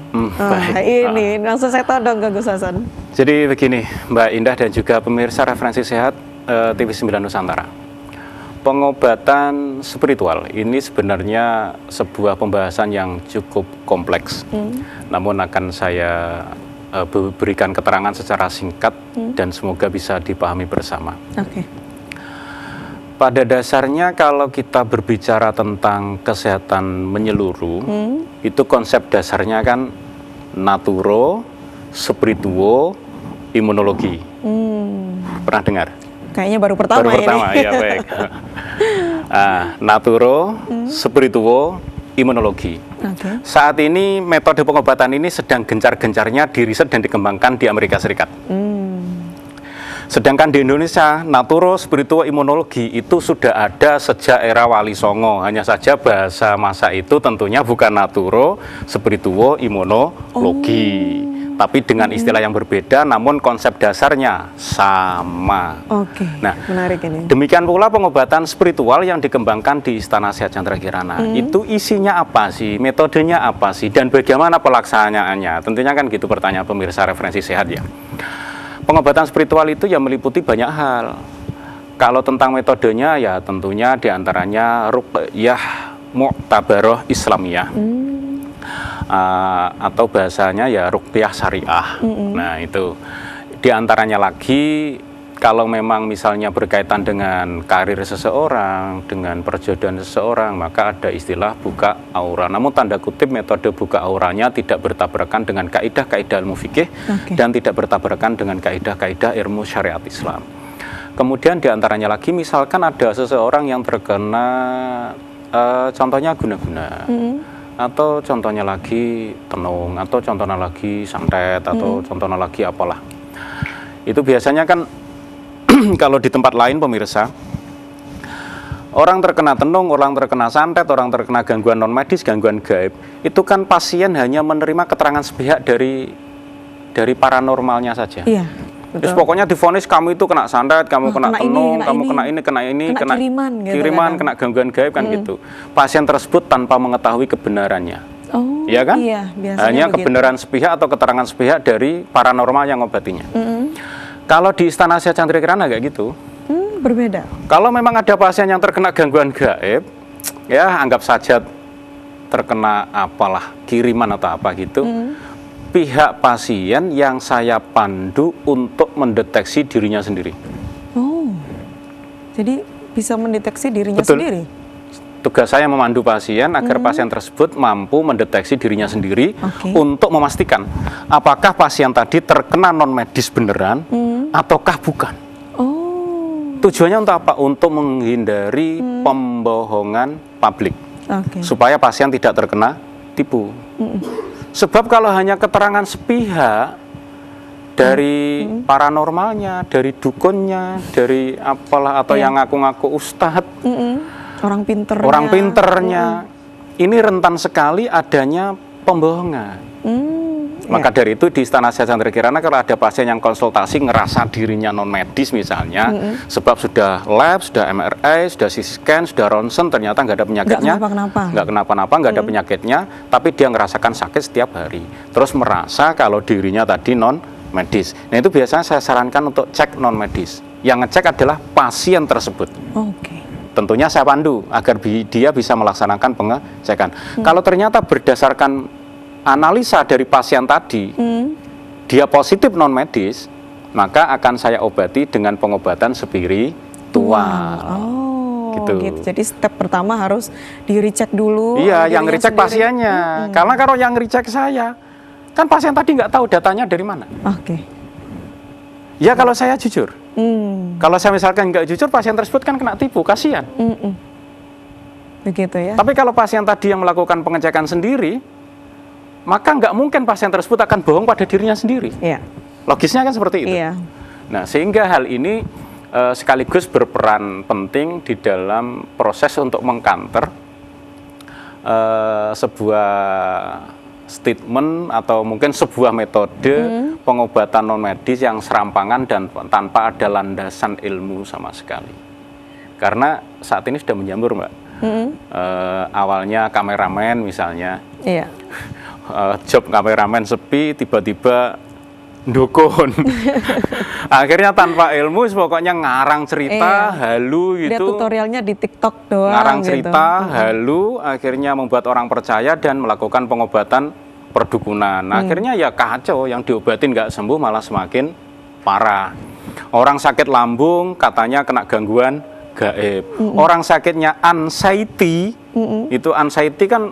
Ini langsung saya todong ke Gus Hasan. Jadi begini, Mbak Indah dan juga pemirsa Referensi Sehat TV9 Nusantara. Pengobatan spiritual ini sebenarnya sebuah pembahasan yang cukup kompleks, namun akan saya berikan keterangan secara singkat dan semoga bisa dipahami bersama. Oke. Pada dasarnya kalau kita berbicara tentang kesehatan menyeluruh, itu konsep dasarnya kan naturo, spirituo, imunologi. Pernah dengar? Kayaknya baru pertama ini. Ya baik. Naturo, spirituo, imunologi. Saat ini metode pengobatan ini sedang gencar-gencarnya diriset dan dikembangkan di Amerika Serikat. Sedangkan di Indonesia, naturo, spirituo, imunologi itu sudah ada sejak era Wali Songo. Hanya saja bahasa masa itu tentunya bukan naturo, spirituo, imunologi. Tapi dengan istilah yang berbeda, namun konsep dasarnya sama. Oke, nah, menarik ini. Demikian pula pengobatan spiritual yang dikembangkan di Istana Sehat Chandra Kirana. Itu isinya apa sih? Metodenya apa sih? Dan bagaimana pelaksanaannya? Tentunya kan gitu pertanyaan pemirsa Referensi Sehat ya. Pengobatan spiritual itu ya meliputi banyak hal. Kalau tentang metodenya ya tentunya diantaranya ruqyah mu'tabaroh Islamiyah. Atau bahasanya ya ruqyah syariah. Nah itu diantaranya lagi kalau memang misalnya berkaitan dengan karir seseorang, dengan perjodohan seseorang, maka ada istilah buka aura. Namun tanda kutip metode buka auranya tidak bertabrakan dengan kaidah-kaidah ilmu fikih dan tidak bertabrakan dengan kaidah-kaidah ilmu syariat Islam. Kemudian diantaranya lagi misalkan ada seseorang yang terkena contohnya guna-guna. Atau contohnya lagi tenung, atau contohnya lagi santet, atau contohnya lagi apalah. Itu biasanya kan kalau di tempat lain pemirsa, orang terkena tenung, orang terkena santet, orang terkena gangguan non medis, gangguan gaib, itu kan pasien hanya menerima keterangan sepihak dari paranormalnya saja. Iya. Terus pokoknya divonis kamu itu kena santet, kamu kena tenung, kamu kena ini, kena kiriman, kena gangguan gaib kan gitu. Pasien tersebut tanpa mengetahui kebenarannya. Iya kan? Iya, hanya begitu. Kebenaran sepihak atau keterangan sepihak dari paranormal yang ngobatinya. Kalau di Istana Sehat Chandra Kirana nggak gitu. Berbeda. Kalau memang ada pasien yang terkena gangguan gaib, ya anggap saja terkena apalah kiriman atau apa gitu. Pihak pasien yang saya pandu untuk mendeteksi dirinya sendiri. Jadi bisa mendeteksi dirinya sendiri? Tugas saya memandu pasien agar pasien tersebut mampu mendeteksi dirinya sendiri untuk memastikan apakah pasien tadi terkena non medis beneran ataukah bukan. Tujuannya untuk apa? Untuk menghindari pembohongan publik, supaya pasien tidak terkena tipu. Sebab kalau hanya keterangan sepihak dari paranormalnya, dari dukunnya, dari apalah atau yang ngaku-ngaku ustadz, orang pinternya, ini rentan sekali adanya pembohongan. Maka dari itu di Istana Sehat Chandra Kirana kalau ada pasien yang konsultasi ngerasa dirinya non medis misalnya, sebab sudah lab, sudah MRI, sudah CT scan, sudah ronsen, ternyata nggak ada penyakitnya, nggak kenapa-napa, nggak ada penyakitnya, tapi dia ngerasakan sakit setiap hari, terus merasa kalau dirinya tadi non medis. Nah itu biasanya saya sarankan untuk cek non medis. Yang ngecek adalah pasien tersebut. Tentunya saya pandu agar dia bisa melaksanakan pengecekan. Kalau ternyata berdasarkan analisa dari pasien tadi, dia positif non medis, maka akan saya obati dengan pengobatan spiritual. Gitu. Jadi step pertama harus di-recheck dulu. Iya, yang recheck pasiennya. Karena kalau yang recheck saya, kan pasien tadi nggak tahu datanya dari mana. Ya kalau saya jujur, kalau saya misalkan nggak jujur, pasien tersebut kan kena tipu, kasihan. Begitu ya. Tapi kalau pasien tadi yang melakukan pengecekan sendiri, maka nggak mungkin pasien tersebut akan bohong pada dirinya sendiri. Logisnya kan seperti itu. Nah, sehingga hal ini sekaligus berperan penting di dalam proses untuk mengkanter sebuah statement atau mungkin sebuah metode pengobatan non medis yang serampangan dan tanpa ada landasan ilmu sama sekali. Karena saat ini sudah menjamur, Mbak. Awalnya kameramen misalnya, job kameramen sepi, tiba-tiba dukun. Akhirnya tanpa ilmu, pokoknya ngarang cerita, halu gitu. Dia tutorialnya di TikTok doang. Ngarang gitu. cerita, halu, akhirnya membuat orang percaya dan melakukan pengobatan perdukunan. Akhirnya ya kacau, yang diobatin nggak sembuh malah semakin parah. Orang sakit lambung katanya kena gangguan gaib. Orang sakitnya anxiety, itu anxiety kan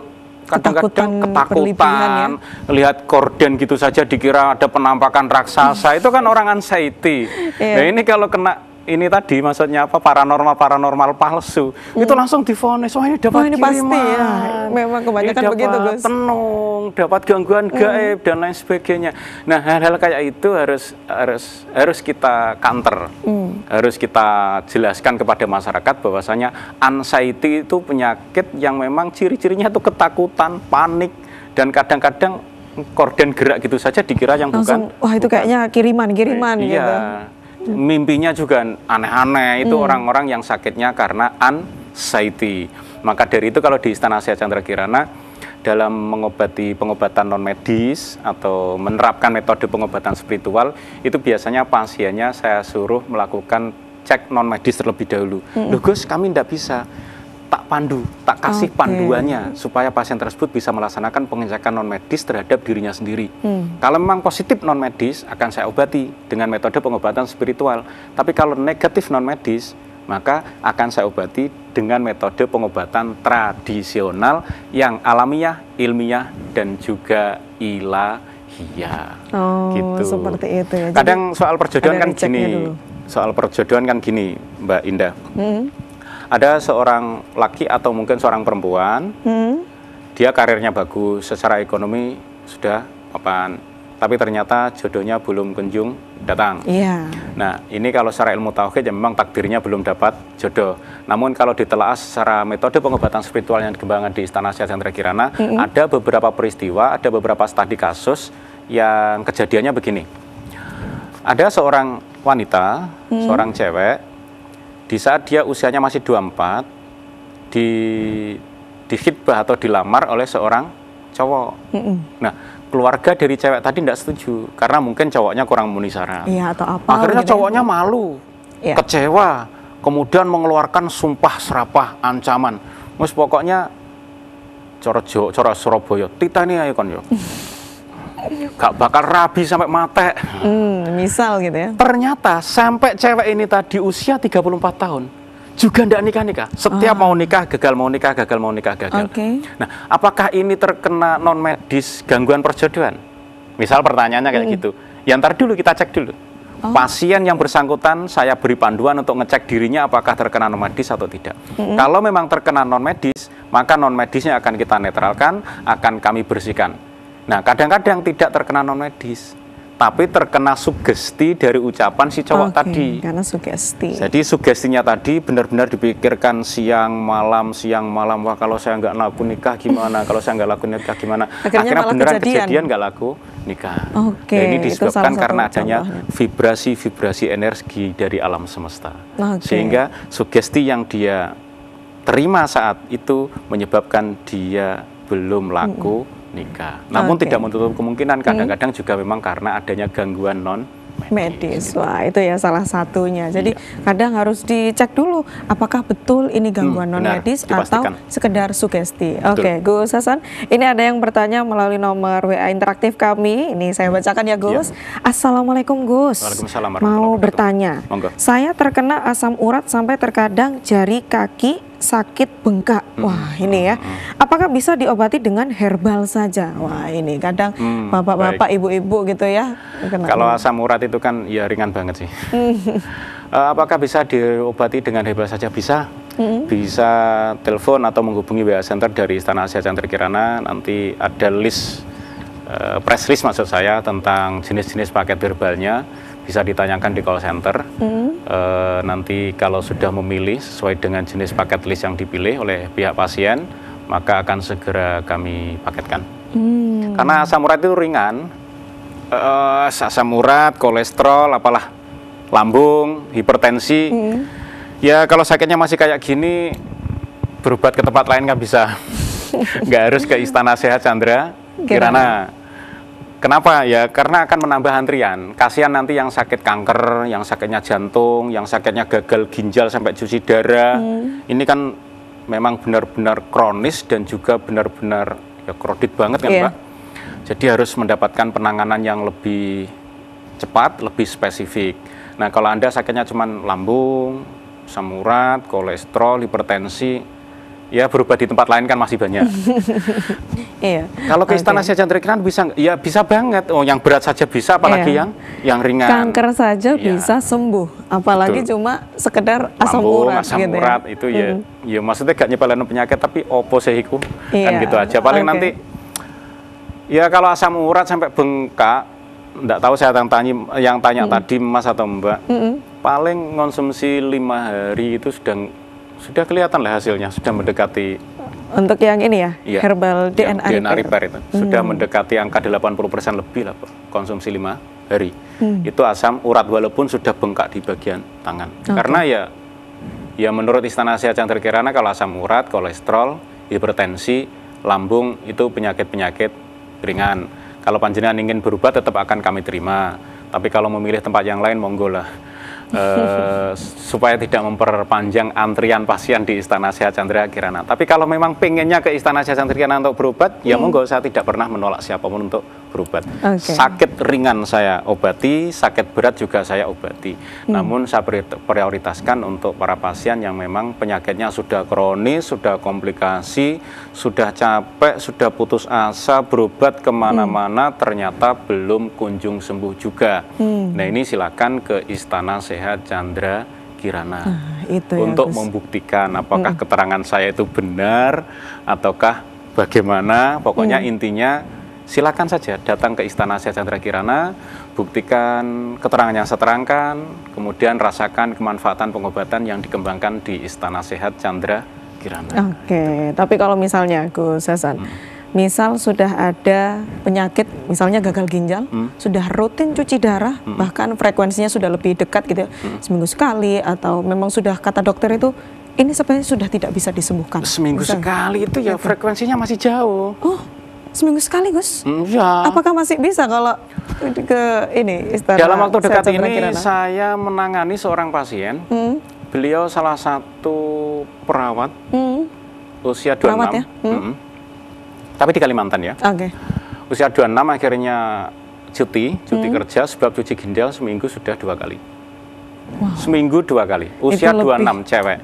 kadang-kadang ketakutan, lihat korden gitu saja dikira ada penampakan raksasa, itu kan orang anxiety. Nah ini kalau kena ini tadi maksudnya apa, paranormal palsu, itu langsung divonis, wah ini dapat ini pasti ya, memang kebanyakan begitu Gus. Tenung, dapat gangguan gaib dan lain sebagainya. Nah hal-hal kayak itu harus kita counter, harus kita jelaskan kepada masyarakat bahwasanya anxiety itu penyakit yang memang ciri-cirinya itu ketakutan, panik, dan kadang-kadang korden gerak gitu saja dikira yang langsung, bukan. Wah itu kayaknya kiriman gitu. Mimpinya juga aneh-aneh, itu orang-orang yang sakitnya karena anxiety. Maka dari itu kalau di Istana Asia Chandra Kirana dalam mengobati pengobatan non medis atau menerapkan metode pengobatan spiritual, itu biasanya pasiennya saya suruh melakukan cek non medis terlebih dahulu. Loh Gus, kami tidak bisa. Tak pandu, tak kasih panduannya supaya pasien tersebut bisa melaksanakan pengecekan non medis terhadap dirinya sendiri. Kalau memang positif non medis akan saya obati dengan metode pengobatan spiritual. Tapi kalau negatif non medis maka akan saya obati dengan metode pengobatan tradisional yang alamiah, ilmiah dan juga ilahiyah. Gitu. Seperti itu ya. Kadang soal perjodohan kan gini, soal perjodohan kan gini, Mbak Indah. Ada seorang laki atau mungkin seorang perempuan, dia karirnya bagus, secara ekonomi sudah papan, tapi ternyata jodohnya belum kunjung datang. Nah, ini kalau secara ilmu tauhid ya memang takdirnya belum dapat jodoh. Namun kalau ditelaah secara metode pengobatan spiritual yang dikembangkan di Istana Asia Chandra Kirana, ada beberapa peristiwa, ada beberapa studi kasus yang kejadiannya begini. Ada seorang wanita, seorang cewek, di saat dia usianya masih 24, di khitbah atau dilamar oleh seorang cowok. Nah, keluarga dari cewek tadi tidak setuju karena mungkin cowoknya kurang memenuhi syarat. Atau apa? Akhirnya cowoknya malu, kecewa, kemudian mengeluarkan sumpah serapah ancaman. Mus pokoknya coro Surabaya, titani ayo kon yo. Gak bakal rabi sampai mate. Misal gitu ya. Ternyata sampai cewek ini tadi usia 34 tahun juga ndak nikah-nikah. Setiap mau nikah, gagal, mau nikah, gagal, mau nikah, gagal. Nah, apakah ini terkena non medis gangguan perjodohan? Misal pertanyaannya kayak gitu. Ya ntar dulu kita cek dulu. Pasien yang bersangkutan saya beri panduan untuk ngecek dirinya apakah terkena non medis atau tidak. Kalau memang terkena non medis, maka non medisnya akan kita netralkan, akan kami bersihkan. Nah, kadang-kadang tidak terkena non medis, tapi terkena sugesti dari ucapan si cowok tadi. Karena sugesti. Jadi sugestinya tadi benar-benar dipikirkan siang malam. Wah kalau saya nggak laku nikah gimana? Kalau saya nggak laku nikah gimana? Akhirnya beneran kejadian nggak laku nikah. Nah, ini disebabkan karena adanya vibrasi energi dari alam semesta. Sehingga sugesti yang dia terima saat itu menyebabkan dia belum laku nikah. Namun tidak menutup kemungkinan kadang-kadang juga memang karena adanya gangguan non medis. Wah, itu ya salah satunya. Jadi kadang harus dicek dulu apakah betul ini gangguan non medis atau sekedar sugesti. Oke, Gus Hasan, ini ada yang bertanya melalui nomor WA interaktif kami. Ini saya bacakan ya, Gus. Assalamualaikum, Gus. Waalaikumsalam. Mau bertanya. Saya terkena asam urat sampai terkadang jari kaki sakit bengkak. Wah, ini ya. Apakah bisa diobati dengan herbal saja? Wah, ini kadang bapak-bapak, ibu-ibu gitu ya. Kalau asam urat itu kan ya ringan banget sih. Apakah bisa diobati dengan herbal saja? Bisa. Bisa telepon atau menghubungi WA Center dari Istana Asia Chandra Kirana. Nanti ada list, press list maksud saya tentang jenis-jenis paket herbalnya. Bisa ditanyakan di call center. Nanti kalau sudah memilih sesuai dengan jenis paket list yang dipilih oleh pihak pasien, maka akan segera kami paketkan. Karena asam urat itu ringan, asam urat, kolesterol, apalah, lambung, hipertensi. Ya kalau sakitnya masih kayak gini, berobat ke tempat lain kan bisa. Nggak harus ke Istana Sehat Chandra Kirana. Kenapa? Ya karena akan menambah antrian. Kasihan nanti yang sakit kanker, yang sakitnya jantung, yang sakitnya gagal ginjal sampai cuci darah. Ini kan memang benar-benar kronis dan juga benar-benar ya krodit banget kan Mbak. Jadi harus mendapatkan penanganan yang lebih cepat, lebih spesifik. Nah kalau Anda sakitnya cuma lambung, asam urat, kolesterol, hipertensi, ya berobat di tempat lain kan masih banyak. Kalau ke Istana Sehat Chandra Kirana bisa, ya bisa banget. Oh, yang berat saja bisa, apalagi yang ringan. Kanker saja bisa sembuh, apalagi cuma sekedar asam urat. Asam urat itu ya maksudnya gak nyepelin penyakit, tapi opo sehiku kan gitu aja. Paling nanti, ya kalau asam urat sampai bengkak, enggak tahu saya yang tanya tadi Mas atau Mbak, paling konsumsi 5 hari itu sudah kelihatan lah hasilnya, sudah mendekati untuk yang ini ya, herbal DNA repair itu sudah mendekati angka 80% lebih lah Pak, konsumsi 5 hari. Itu asam urat walaupun sudah bengkak di bagian tangan. Karena ya menurut Istana Sehat Chandra Kirana kalau asam urat, kolesterol, hipertensi, lambung itu penyakit-penyakit ringan. Kalau panjenengan ingin berubah tetap akan kami terima. Tapi kalau memilih tempat yang lain monggo lah. Supaya tidak memperpanjang antrian pasien di Istana Sehat Chandra Kirana. Tapi kalau memang pengennya ke Istana Sehat Chandra Kirana untuk berobat, ya monggo, saya tidak pernah menolak siapapun untuk berobat. Sakit ringan saya obati, sakit berat juga saya obati. Namun saya prioritaskan untuk para pasien yang memang penyakitnya sudah kronis, sudah komplikasi, sudah capek, sudah putus asa, berobat kemana-mana ternyata belum kunjung sembuh juga. Nah ini silakan ke Istana Sehat Chandra Kirana untuk membuktikan apakah keterangan saya itu benar ataukah bagaimana. Pokoknya intinya silakan saja datang ke Istana Sehat Chandra Kirana, buktikan keterangan yang saya terangkan, kemudian rasakan kemanfaatan pengobatan yang dikembangkan di Istana Sehat Chandra Kirana. Tapi kalau misalnya Gus Hasan, misal sudah ada penyakit, misalnya gagal ginjal, sudah rutin cuci darah, bahkan frekuensinya sudah lebih dekat gitu, seminggu sekali, atau memang sudah kata dokter itu, ini sebenarnya sudah tidak bisa disembuhkan. Seminggu sekali itu ya frekuensinya masih jauh. Oh, seminggu sekali Gus? Ya. Apakah masih bisa kalau ke ini Istana dalam waktu dekat Sehat Chandra ini Kirana? saya menangani seorang pasien, beliau salah satu perawat, usia 26. Perawat ya? Tapi di Kalimantan ya. Usia 26 akhirnya cuti kerja sebab cuci ginjal seminggu sudah 2 kali. Seminggu 2 kali. Usia 26 cewek.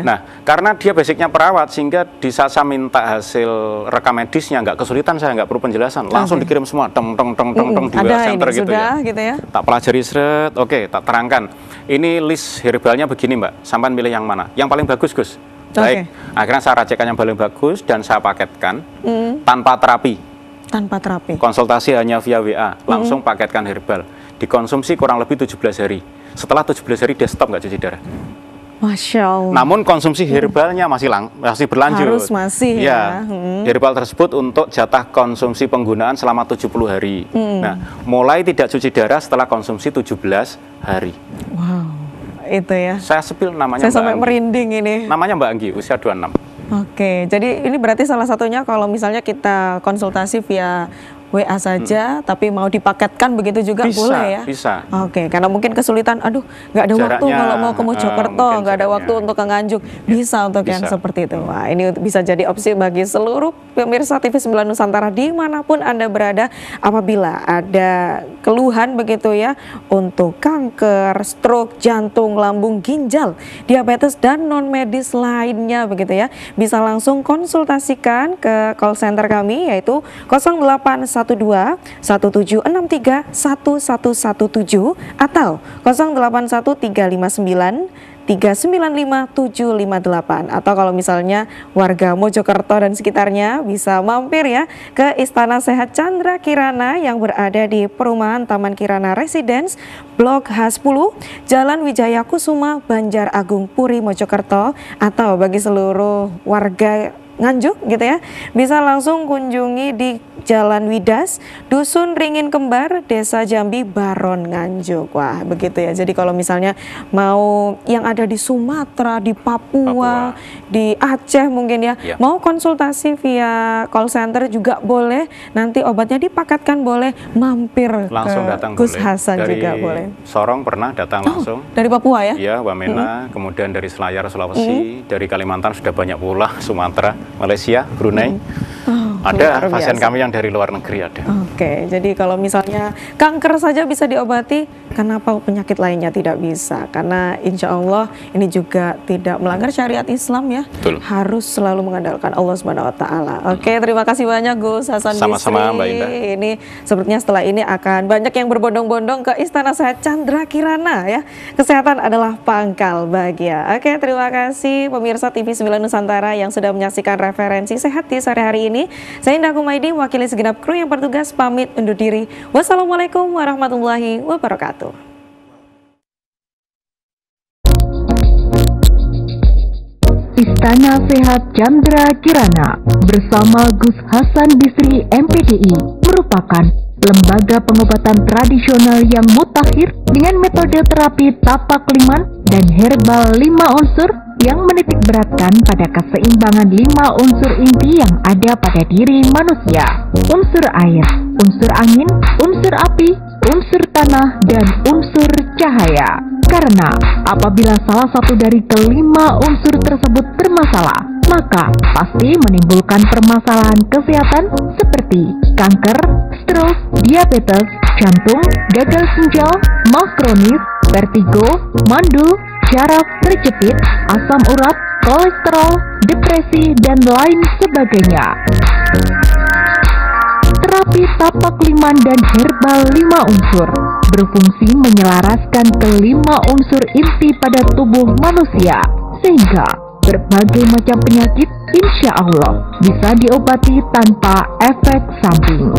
Nah, karena dia basicnya perawat sehingga di saat saya minta hasil rekam medisnya nggak kesulitan, saya nggak perlu penjelasan, langsung dikirim semua di WA center gitu ya. Tak pelajari seret, tak terangkan. Ini list herbalnya begini Mbak, sampean pilih yang mana? Yang paling bagus Gus. Baik, akhirnya saya racikan yang paling bagus dan saya paketkan tanpa terapi. Tanpa terapi. Konsultasi hanya via WA, langsung paketkan herbal. Dikonsumsi kurang lebih 17 hari. Setelah 17 hari dia stop nggak cuci darah. Masya Allah. Namun konsumsi herbalnya masih berlanjut. Harus masih ya. Herbal tersebut untuk jatah konsumsi penggunaan selama 70 hari. Nah, mulai tidak cuci darah setelah konsumsi 17 hari. Wow. Itu ya. Saya sepil namanya Saya Mbak sampai Anggi. merinding ini. Namanya Mbak Anggi, usia 26. Jadi ini berarti salah satunya kalau misalnya kita konsultasi via WA saja, tapi mau dipaketkan begitu juga boleh ya? Bisa. Karena mungkin kesulitan, aduh nggak ada waktu kalau mau ke Mojokerto, nggak ada waktu untuk ke Nganjuk, bisa untuk yang seperti itu. Wah, ini bisa jadi opsi bagi seluruh pemirsa TV9 Nusantara dimanapun Anda berada, apabila ada keluhan begitu ya, untuk kanker, stroke, jantung, lambung, ginjal, diabetes, dan non-medis lainnya begitu ya, bisa langsung konsultasikan ke call center kami, yaitu 0812 1763 1117 atau 081359 395 758. Atau kalau misalnya warga Mojokerto dan sekitarnya bisa mampir ya ke Istana Sehat Chandra Kirana yang berada di Perumahan Taman Kirana Residence Blok H10 Jalan Wijaya Kusuma, Banjar Agung, Puri, Mojokerto. Atau bagi seluruh warga Nganjuk gitu ya, bisa langsung kunjungi di Jalan Widas, Dusun Ringin Kembar, Desa Jambi, Baron, Nganjuk. Wah, begitu ya. Jadi kalau misalnya mau yang ada di Sumatera, di Papua, di Aceh mungkin ya, mau konsultasi via call center juga boleh. Nanti obatnya dipaketkan boleh, mampir langsung ke datang Gus boleh. Hasan Dari juga boleh. Sorong pernah datang langsung. Dari Papua ya? Iya, Wamena, kemudian dari Selayar, Sulawesi, dari Kalimantan sudah banyak pula, Sumatera, Malaysia, Brunei. Ada pasien kami yang dari luar negeri ada. Oke, jadi kalau misalnya kanker saja bisa diobati, kenapa penyakit lainnya tidak bisa? Karena insya Allah ini juga tidak melanggar syariat Islam ya. Betul. Harus selalu mengandalkan Allah Subhanahu Wa Taala. Oke, terima kasih banyak Gus Hasan Bisri. Sama-sama Mbak Indah. Ini sepertinya setelah ini akan banyak yang berbondong-bondong ke Istana Sehat Chandra Kirana ya. Kesehatan adalah pangkal bahagia. Oke, terima kasih pemirsa TV 9 Nusantara yang sudah menyaksikan referensi sehat di sore hari ini. Saya Indah Kumaidi, wakili segenap kru yang bertugas pamit undur diri. Wassalamualaikum warahmatullahi wabarakatuh. Istana Sehat Chandra Kirana bersama Gus Hasan Bisri MPDI merupakan lembaga pengobatan tradisional yang mutakhir dengan metode terapi tapak liman dan herbal 5 unsur yang menitik beratkan pada keseimbangan 5 unsur inti yang ada pada diri manusia. Unsur air, unsur angin, unsur api, unsur tanah, dan unsur cahaya. Karena apabila salah satu dari kelima unsur tersebut bermasalah, maka pasti menimbulkan permasalahan kesehatan seperti kanker, stroke, diabetes, jantung, gagal ginjal, mah kronis, vertigo, mandul, syaraf terjepit, asam urat, kolesterol, depresi, dan lain sebagainya. Terapi tapak liman dan herbal 5 unsur berfungsi menyelaraskan kelima unsur inti pada tubuh manusia, sehingga berbagai macam penyakit insya Allah bisa diobati tanpa efek samping.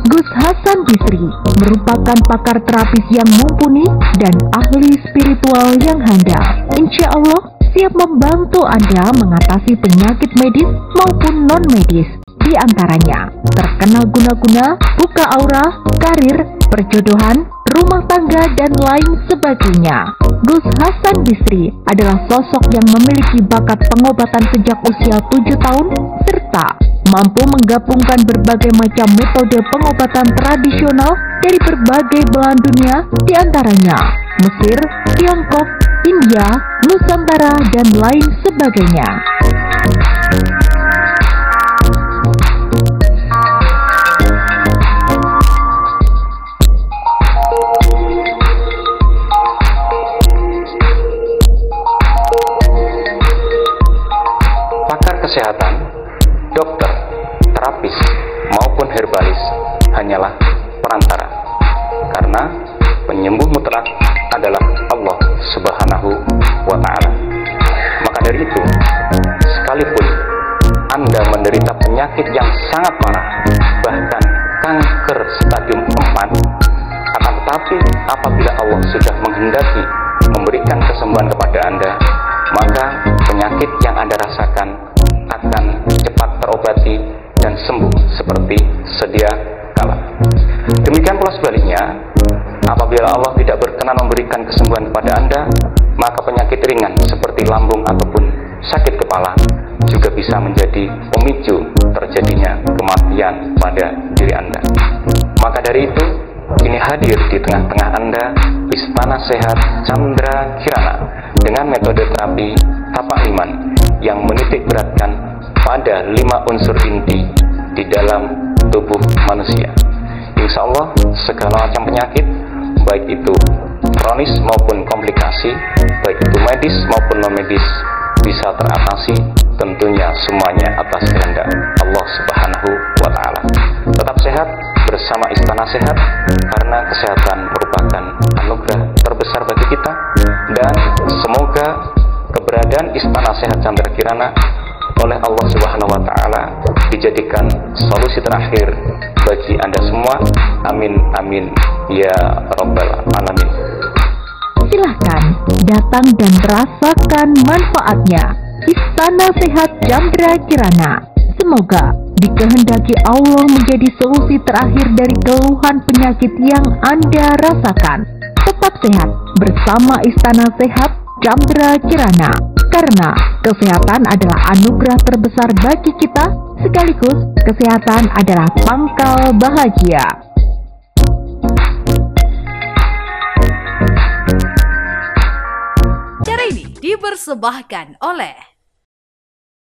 Gus Hasan Bisri merupakan pakar terapis yang mumpuni dan ahli spiritual yang handal. Insya Allah siap membantu Anda mengatasi penyakit medis maupun non-medis. Di antaranya terkena guna-guna, buka aura, karir, perjodohan, rumah tangga, dan lain sebagainya. Gus Hasan Bisri adalah sosok yang memiliki bakat pengobatan sejak usia 7 tahun serta mampu menggabungkan berbagai macam metode pengobatan tradisional dari berbagai belahan dunia, di antaranya Mesir, Tiongkok, India, Nusantara, dan lain sebagainya. Kesehatan, dokter, terapis, maupun herbalis hanyalah perantara, karena penyembuh mutlak adalah Allah Subhanahu wa Ta'ala. Maka dari itu, sekalipun Anda menderita penyakit yang sangat parah, bahkan kanker stadium 4, akan tetapi apabila Allah sudah menghendaki memberikan kesembuhan kepada Anda, maka penyakit yang Anda rasakan akan cepat terobati dan sembuh seperti sedia kala. Demikian pula sebaliknya, apabila Allah tidak berkenan memberikan kesembuhan kepada Anda, maka penyakit ringan seperti lambung ataupun sakit kepala juga bisa menjadi pemicu terjadinya kematian pada diri Anda. Maka dari itu, kini hadir di tengah-tengah Anda Istana Sehat Chandra Kirana dengan metode terapi tapak liman yang menitik beratkan pada 5 unsur inti di dalam tubuh manusia. Insya Allah segala macam penyakit, baik itu kronis maupun komplikasi, baik itu medis maupun non medis, bisa teratasi, tentunya semuanya atas kehendak Allah Subhanahu wa Ta'ala. Tetap sehat bersama Istana Sehat, karena kesehatan merupakan anugerah terbesar bagi kita, dan semoga keberadaan Istana Sehat Chandra Kirana oleh Allah Subhanahu wa Ta'ala dijadikan solusi terakhir bagi Anda semua. Amin amin ya rabbal alamin. Silahkan datang dan rasakan manfaatnya. Istana Sehat Chandra Kirana Semoga dikehendaki Allah menjadi solusi terakhir dari keluhan penyakit yang Anda rasakan. Tetap sehat bersama Istana Sehat Chandra Kirana, karena kesehatan adalah anugerah terbesar bagi kita, sekaligus kesehatan adalah pangkal bahagia. Acara ini dipersembahkan oleh